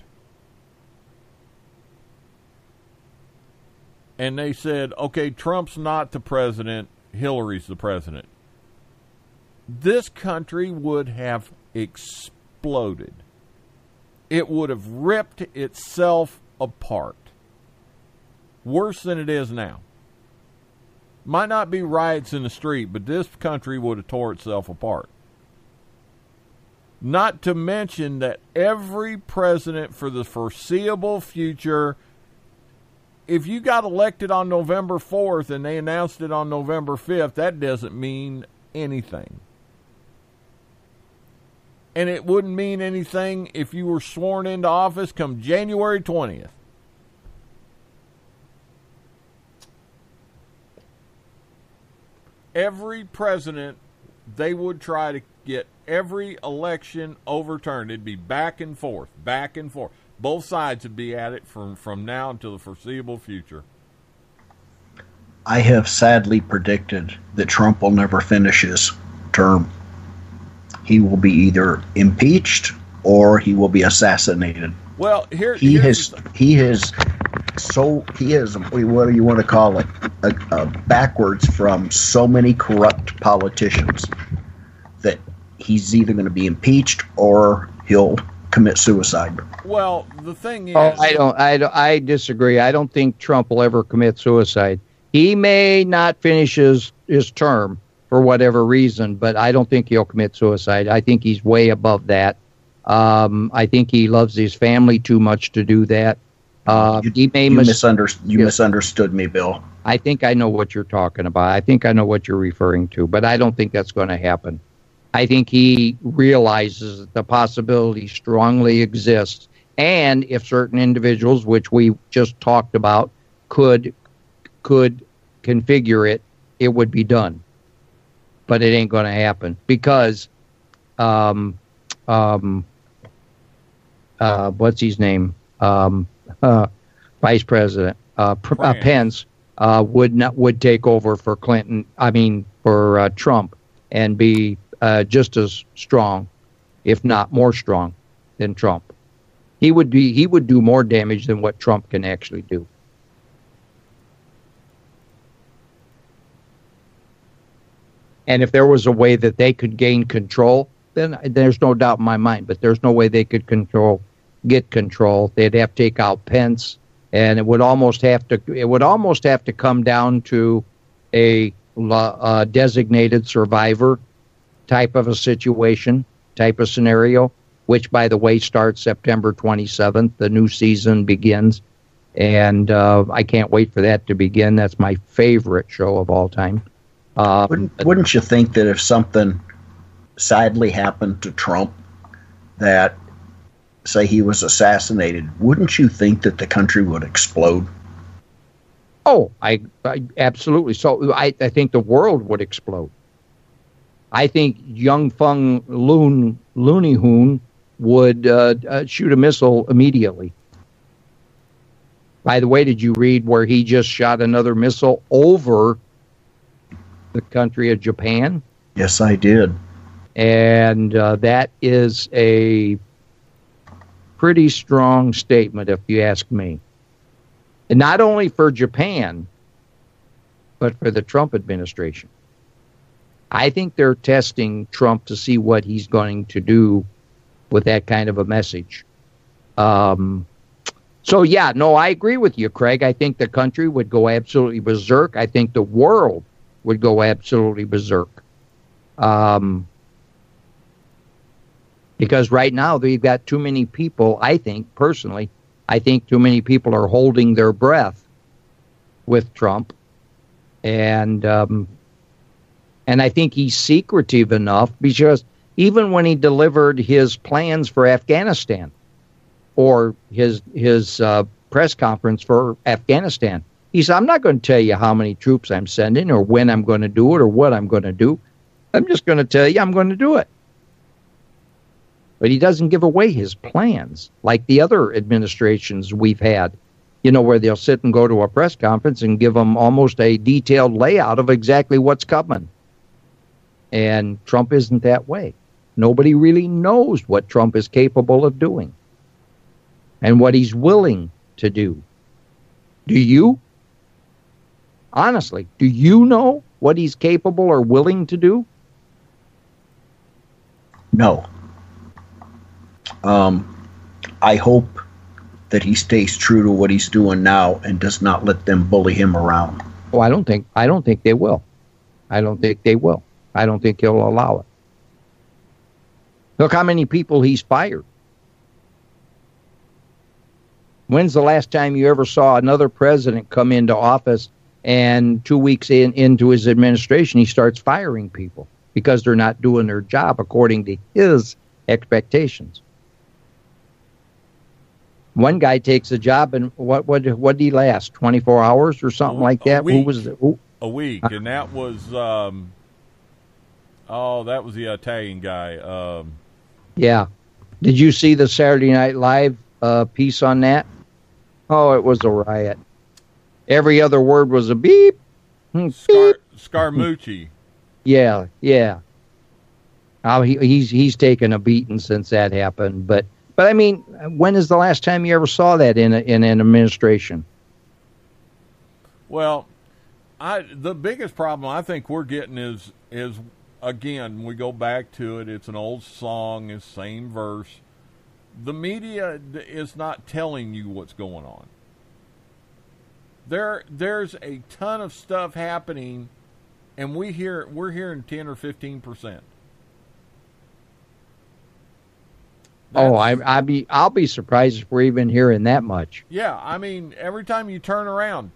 And they said, okay, Trump's not the president, Hillary's the president. This country would have exploded. It would have ripped itself apart. Worse than it is now. Might not be riots in the street, but this country would have tore itself apart. Not to mention that every president for the foreseeable future, if you got elected on November 4th and they announced it on November 5th, that doesn't mean anything. And it wouldn't mean anything if you were sworn into office come January 20th. Every president, they would try to get every election overturned. It'd be back and forth, back and forth. Both sides would be at it from now until the foreseeable future. I have sadly predicted that Trump will never finish his term. He will be either impeached or he will be assassinated. Well, he has what do you want to call it? Backwards from so many corrupt politicians that he's either going to be impeached or he'll commit suicide. Well, the thing is, I disagree. I don't think Trump will ever commit suicide. He may not finish his term for whatever reason, but I don't think he'll commit suicide. I think he's way above that. I think he loves his family too much to do that. You misunderstood me, Bill. I think I know what you're talking about. I think I know what you're referring to, but I don't think that's going to happen. I think he realizes that the possibility strongly exists, and if certain individuals, which we just talked about, could configure it, it would be done. But it ain't going to happen because, what's his name? Vice President Pence would take over for Clinton. For Trump, and be just as strong, if not more strong, than Trump. He would do more damage than what Trump can actually do. And if there was a way that they could gain control, then there's no doubt in my mind. But there's no way they could get control. They'd have to take out Pence, and it would almost have to come down to a designated survivor type of a situation, type of scenario, which, by the way, starts September 27th. The new season begins, and I can't wait for that to begin. That's my favorite show of all time. Wouldn't you think that if something sadly happened to Trump, that, say, he was assassinated, wouldn't you think that the country would explode? Oh, I absolutely. So I think the world would explode. I think Young Fung Looney Hoon would shoot a missile immediately. By the way, did you read where he just shot another missile over the country of Japan? Yes, I did. And that is a pretty strong statement, if you ask me. And not only for Japan, but for the Trump administration. I think they're testing Trump to see what he's going to do with that kind of a message. So, yeah, no, I agree with you, Craig. I think the country would go absolutely berserk. I think the world would go absolutely berserk. Because right now they've got too many people, I think, personally, I think too many people are holding their breath with Trump. And I think he's secretive enough, because even when he delivered his plans for Afghanistan, or his press conference for Afghanistan, he said, I'm not going to tell you how many troops I'm sending or when I'm going to do it or what I'm going to do. I'm just going to tell you I'm going to do it. But he doesn't give away his plans like the other administrations we've had, where they'll sit and go to a press conference and give them almost a detailed layout of exactly what's coming. And Trump isn't that way. Nobody really knows what Trump is capable of doing and what he's willing to do. Do you? Honestly, do you know what he's capable or willing to do? No. I hope that he stays true to what he's doing now and does not let them bully him around. Oh, I don't think they will. I don't think they will. I don't think he'll allow it. Look how many people he's fired. When's the last time you ever saw another president come into office and 2 weeks into his administration, he starts firing people because they're not doing their job according to his expectations? One guy takes a job, and what did he last? 24 hours or something like that? Week. Who was it? A week, and that was that was the Italian guy. Yeah. Did you see the Saturday Night Live piece on that? Oh, it was a riot. Every other word was a beep. Scaramucci. Yeah. Oh, he's taken a beating since that happened. But I mean, when is the last time you ever saw that in an administration? Well, the biggest problem I think we're getting is again, we go back to it. It's an old song, it's same verse. The media is not telling you what's going on. There's a ton of stuff happening, and we're hearing 10 or 15%. I'll be surprised if we're even hearing that much. Yeah, I mean, every time you turn around,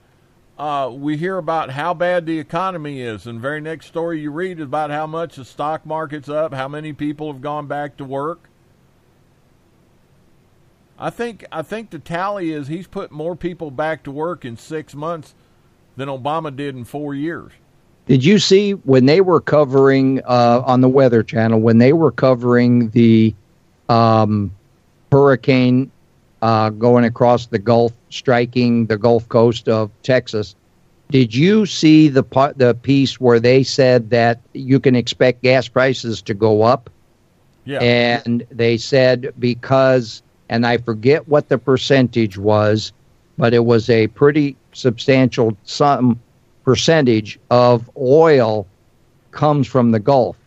we hear about how bad the economy is, and the very next story you read is about how much the stock market's up, how many people have gone back to work. I think the tally is he's put more people back to work in 6 months than Obama did in 4 years. Did you see when they were covering on the Weather Channel, when they were covering the hurricane going across the Gulf, striking the Gulf Coast of Texas? Did you see the piece where they said that you can expect gas prices to go up? Yeah. And they said because, and I forget what the percentage was, but it was a pretty substantial percentage of oil comes from the Gulf.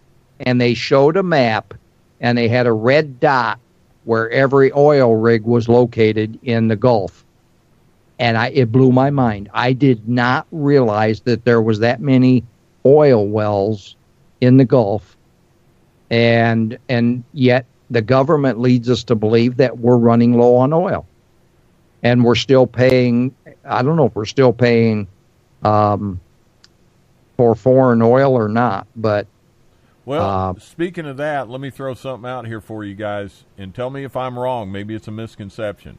And they showed a map, and they had a red dot where every oil rig was located in the Gulf. And it blew my mind. I did not realize that there was that many oil wells in the Gulf. And yet the government leads us to believe that we're running low on oil. And we're still paying, I don't know if we're still paying for foreign oil or not, but well, speaking of that, let me throw something out here for you guys and tell me if I'm wrong. Maybe it's a misconception.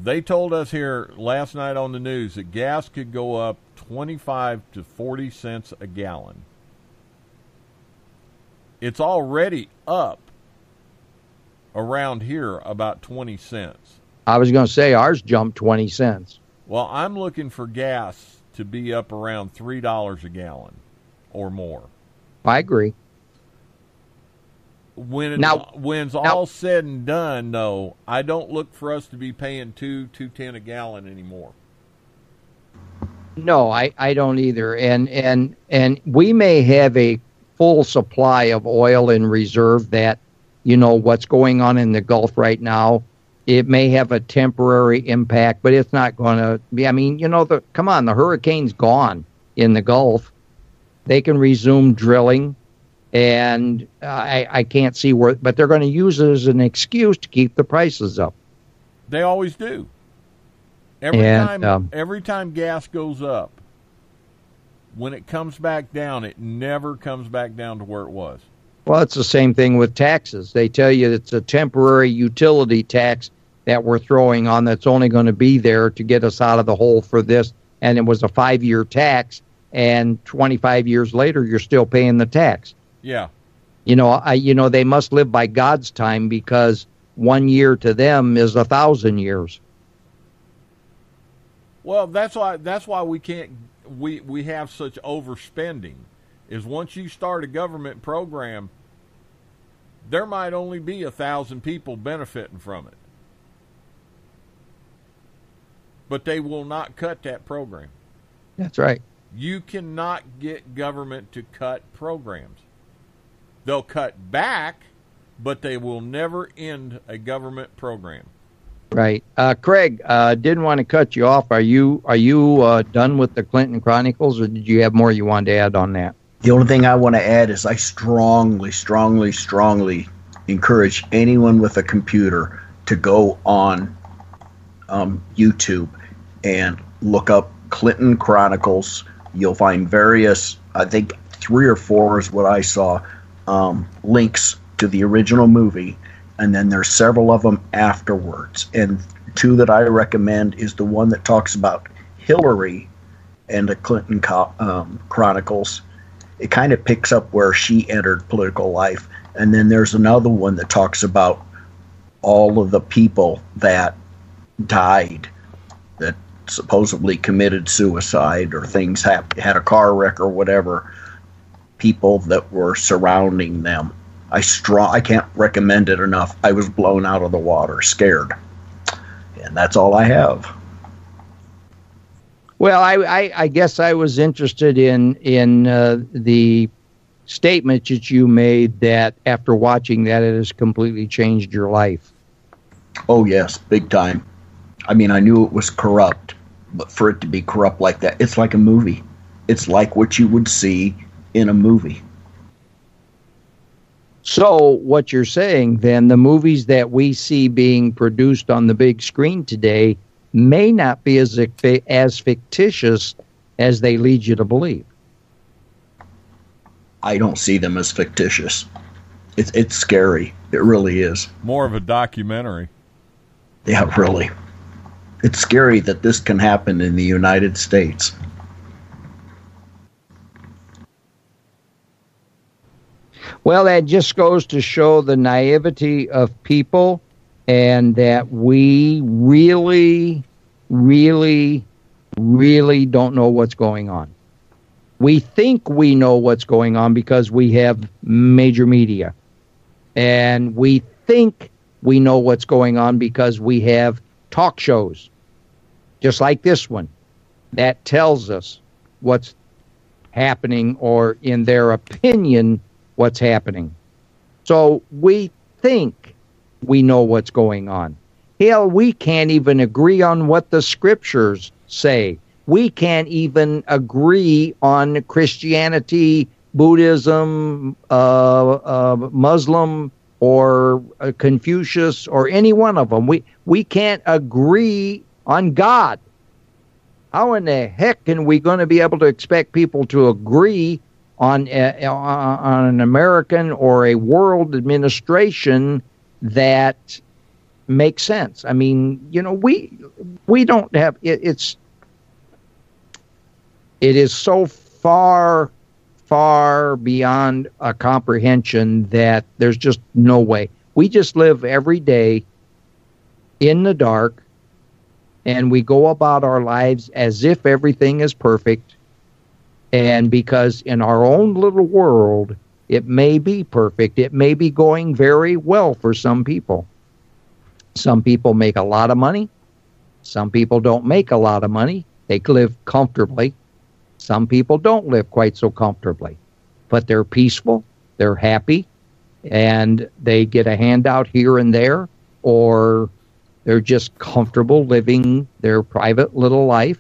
They told us here last night on the news that gas could go up 25 to 40 cents a gallon. It's already up around here about 20 cents. I was going to say ours jumped 20 cents. Well, I'm looking for gas to be up around $3 a gallon or more. I agree. When it's all said and done, though, I don't look for us to be paying $2.10 a gallon anymore. No, I don't either. And we may have a full supply of oil in reserve that, what's going on in the Gulf right now. It may have a temporary impact, but it's not going to be. I mean, come on, the hurricane's gone in the Gulf. They can resume drilling, and I can't see where, but they're going to use it as an excuse to keep the prices up. They always do. Every time gas goes up, when it comes back down, it never comes back down to where it was. Well, it's the same thing with taxes. They tell you it's a temporary utility tax that we're throwing on that's only going to be there to get us out of the hole for this. And it was a 5-year tax, and 25 years later, you're still paying the tax. Yeah. They must live by God's time, because 1 year to them is 1,000 years. Well, that's why we can't, we have such overspending, is once you start a government program, there might only be 1,000 people benefiting from it. But they will not cut that program. That's right. You cannot get government to cut programs. They'll cut back, but they will never end a government program. Right. Craig, didn't want to cut you off. Are you done with the Clinton Chronicles, or did you have more you wanted to add on that? The only thing I want to add is I strongly, strongly, strongly encourage anyone with a computer to go on YouTube and look up Clinton Chronicles. You'll find various, I think 3 or 4 is what I saw, links to the original movie, and then there's several of them afterwards. And 2 that I recommend is the one that talks about Hillary and the Clinton Chronicles. It kind of picks up where she entered political life. And then there's another one that talks about all of the people that died, that supposedly committed suicide or things had a car wreck or whatever, people that were surrounding them. I can't recommend it enough. I was blown out of the water, scared. And that's all I have. Well, I guess I was interested in the statement that you made that after watching that, it has completely changed your life. Oh, yes, big time. I mean, I knew it was corrupt, but for it to be corrupt like that, it's like a movie. It's like what you would see in a movie. So what you're saying, then, the movies that we see being produced on the big screen today may not be as fictitious as they lead you to believe. I don't see them as fictitious. It's scary. It really is. More of a documentary. Yeah, really. It's scary that this can happen in the United States. Well, that just goes to show the naivety of people, and that we really, really, really don't know what's going on. We think we know what's going on because we have major media. And we think we know what's going on because we have talk shows, just like this one, that tells us what's happening, or in their opinion, what's happening. So we think we know what's going on. Hell, we can't even agree on what the scriptures say. We can't even agree on Christianity, Buddhism, Muslim, or Confucius, or any one of them. We can't agree on God. How in the heck are we going to be able to expect people to agree on an American or a world administration that makes sense? I mean, we don't have it. It is so far beyond a comprehension that there's just no way. We just live every day in the dark, and we go about our lives as if everything is perfect. And because in our own little world, it may be perfect. It may be going very well for some people. Some people make a lot of money. Some people don't make a lot of money. They live comfortably. Some people don't live quite so comfortably. But they're peaceful. They're happy. and they get a handout here and there, or they're just comfortable living their private little life.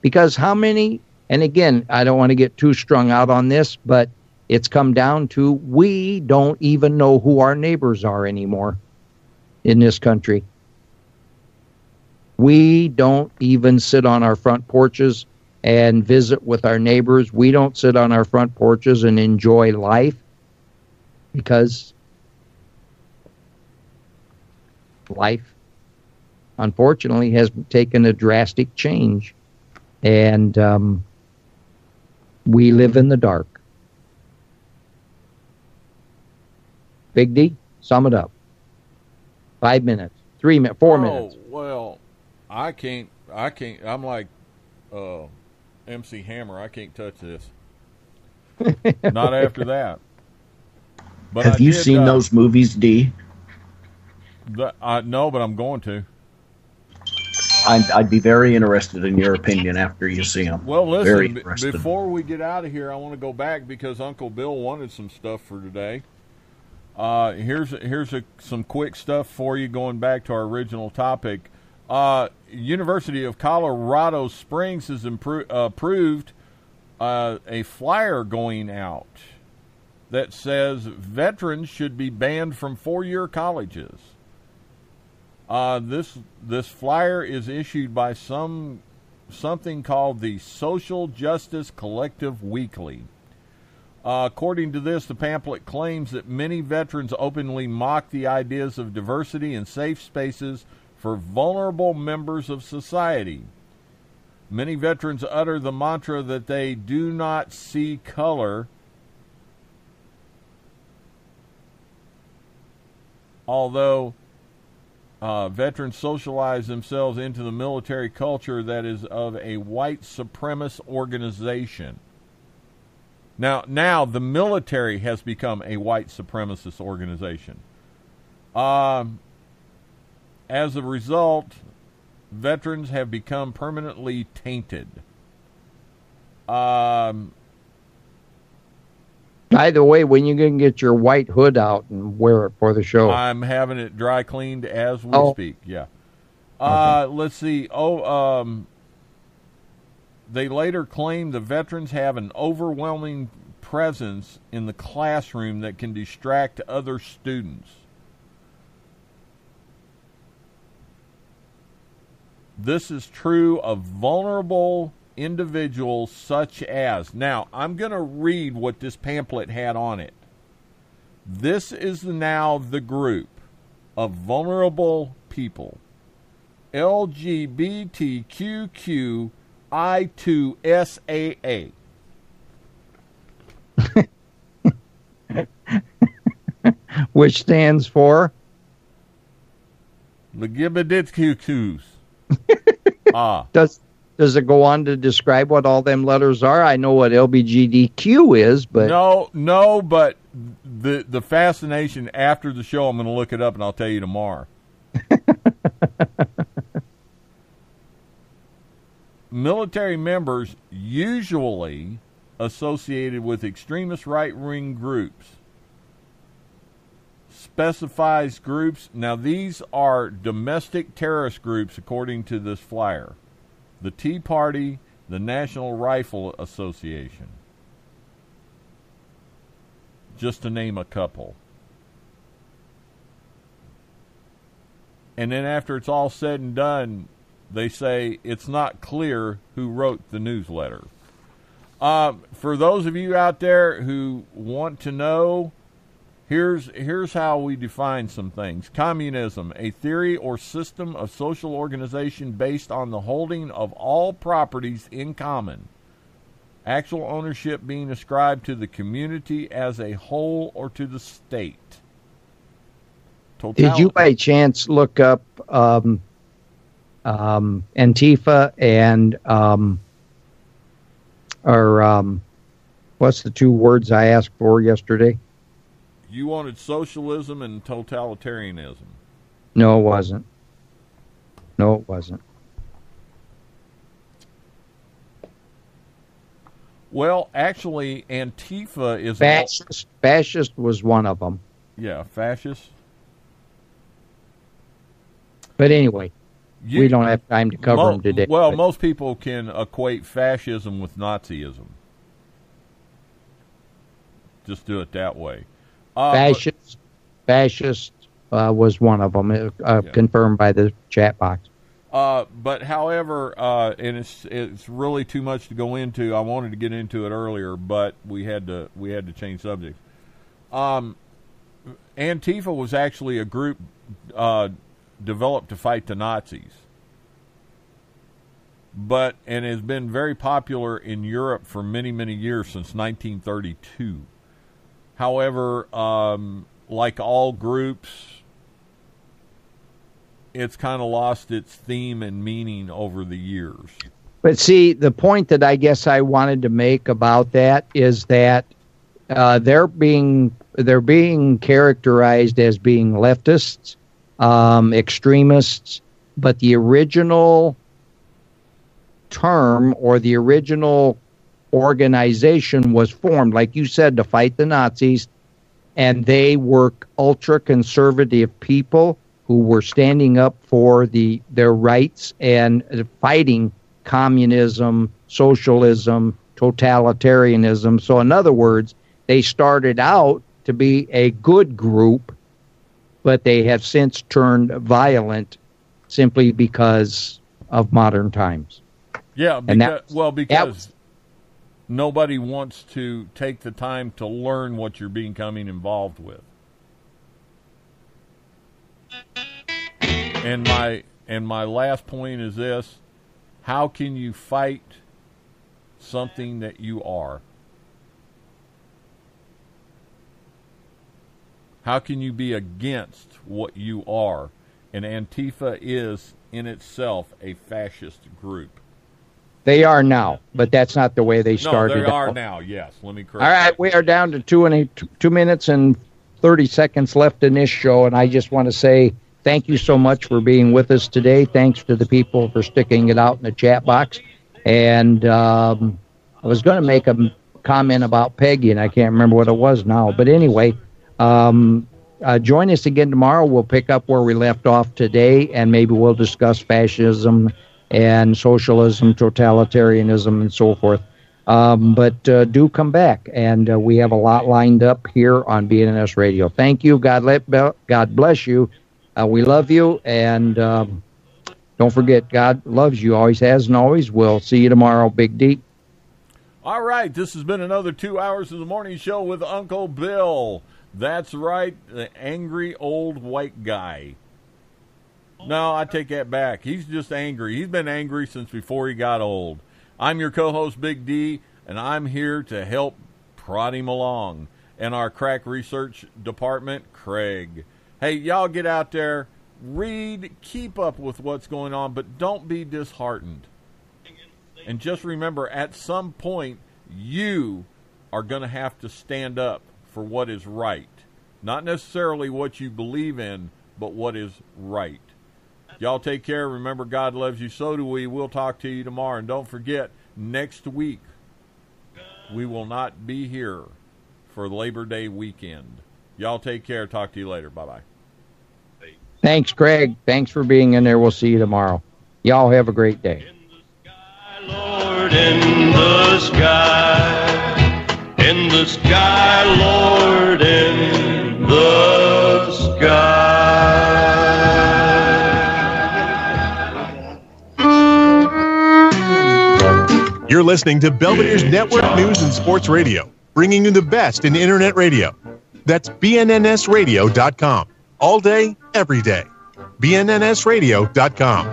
Because how many, and again, I don't want to get too strung out on this, but it's come down to we don't even know who our neighbors are anymore in this country. We don't even sit on our front porches and visit with our neighbors. We don't sit on our front porches and enjoy life because life, unfortunately, has taken a drastic change. And we live in the dark. Big D, sum it up. 5 minutes, 3 minutes, 4 minutes. Well, I can't, I'm like MC Hammer. I can't touch this. Not after that. But have you seen those movies, D? No, but I'm going to. I'd be very interested in your opinion after you see them. Well, listen, before we get out of here, I want to go back because Uncle Bill wanted some stuff for today. Here's some quick stuff for you going back to our original topic. University of Colorado Springs has approved a flyer going out that says veterans should be banned from four-year colleges. This flyer is issued by something called the Social Justice Collective Weekly. According to this, the pamphlet claims that many veterans openly mock the ideas of diversity and safe spaces for vulnerable members of society. Many veterans utter the mantra that they do not see color, although veterans socialize themselves into the military culture that is of a white supremacist organization. Now the military has become a white supremacist organization. As a result, veterans have become permanently tainted. By the way, when you going to get your white hood out and wear it for the show? I'm having it dry cleaned as we speak. Yeah. Okay. Let's see. They later claim the veterans have an overwhelming presence in the classroom that can distract other students. This is true of vulnerable individuals such as... Now, I'm going to read what this pamphlet had on it. This is now the group of vulnerable people. LGBTQQI2SAA. Which stands for? Lgibiditkukus. Does it go on to describe what all them letters are? I know what LBGDQ is, but... No, but the fascination after the show, I'm going to look it up and I'll tell you tomorrow. Military members usually associated with extremist right-wing groups. Specifies groups. Now, these are domestic terrorist groups, according to this flyer. The Tea Party, the National Rifle Association. Just to name a couple. And then after it's all said and done, they say it's not clear who wrote the newsletter. For those of you out there who want to know, here's how we define some things. Communism, a theory or system of social organization based on the holding of all properties in common. Actual ownership being ascribed to the community as a whole or to the state. Did you by chance look up Antifa and what's the two words I asked for yesterday? You wanted socialism and totalitarianism. No, it wasn't. Well, actually, Antifa is... Fascist was one of them. Yeah, fascist. But anyway, we don't have time to cover them today. Well, most people can equate fascism with Nazism. Just do it that way. Fascist was one of them, confirmed by the chat box. But however, and it's really too much to go into. I wanted to get into it earlier, but we had to change subjects. Antifa was actually a group developed to fight the Nazis, and has been very popular in Europe for many, many years, since 1932. However, like all groups, it's kind of lost its theme and meaning over the years. But see, the point that I guess I wanted to make about that is that they're being characterized as being leftists, extremists, but the original term or the original organization was formed, like you said, to fight the Nazis, and they were ultra-conservative people who were standing up for their rights and fighting communism, socialism, totalitarianism. So in other words, they started out to be a good group, but they have since turned violent simply because of modern times. Yeah, because nobody wants to take the time to learn what you're becoming involved with. And my last point is this: how can you fight something that you are? How can you be against what you are? And Antifa is in itself a fascist group. They are now, but that's not the way they started. No, they are now, yes. Let me correct. All right, we are down to 2 minutes and 30 seconds left in this show, and I just want to say thank you so much for being with us today. Thanks to the people for sticking it out in the chat box. And I was going to make a comment about Peggy, and I can't remember what it was now. But anyway, join us again tomorrow. We'll pick up where we left off today, and maybe we'll discuss fascism and socialism, totalitarianism, and so forth. But do come back, and we have a lot lined up here on BNNS Radio. Thank you. God bless you. We love you, and don't forget, God loves you, always has and always will. See you tomorrow, Big D. All right, this has been another 2 hours of the morning show with Uncle Bill. That's right, the angry old white guy. No, I take that back. He's just angry. He's been angry since before he got old. I'm your co-host, Big D, and I'm here to help prod him along. And our crack research department, Craig. Hey, y'all get out there, read, keep up with what's going on, but don't be disheartened. And just remember, at some point, you are going to have to stand up for what is right. Not necessarily what you believe in, but what is right. Y'all take care. Remember, God loves you. So do we. We'll talk to you tomorrow. And don't forget, next week, we will not be here for Labor Day weekend. Y'all take care. Talk to you later. Bye-bye. Thanks, Craig. Thanks for being in there. We'll see you tomorrow. Y'all have a great day. Lord, in the sky, in the sky, Lord, in the sky. You're listening to Belvedere's Network News and Sports Radio, bringing you the best in Internet radio. That's BNNSradio.com. All day, every day. BNNSradio.com.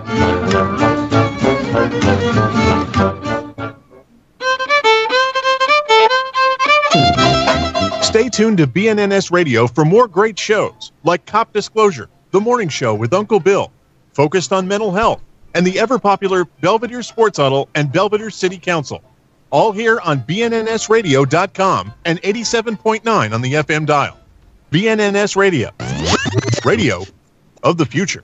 Stay tuned to BNNS Radio for more great shows like Cop Disclosure, The Morning Show with Uncle Bill, focused on mental health, and the ever-popular Belvedere Sports Huddle and Belvedere City Council. All here on BNNSradio.com and 87.9 on the FM dial. BNNS Radio. Radio of the future.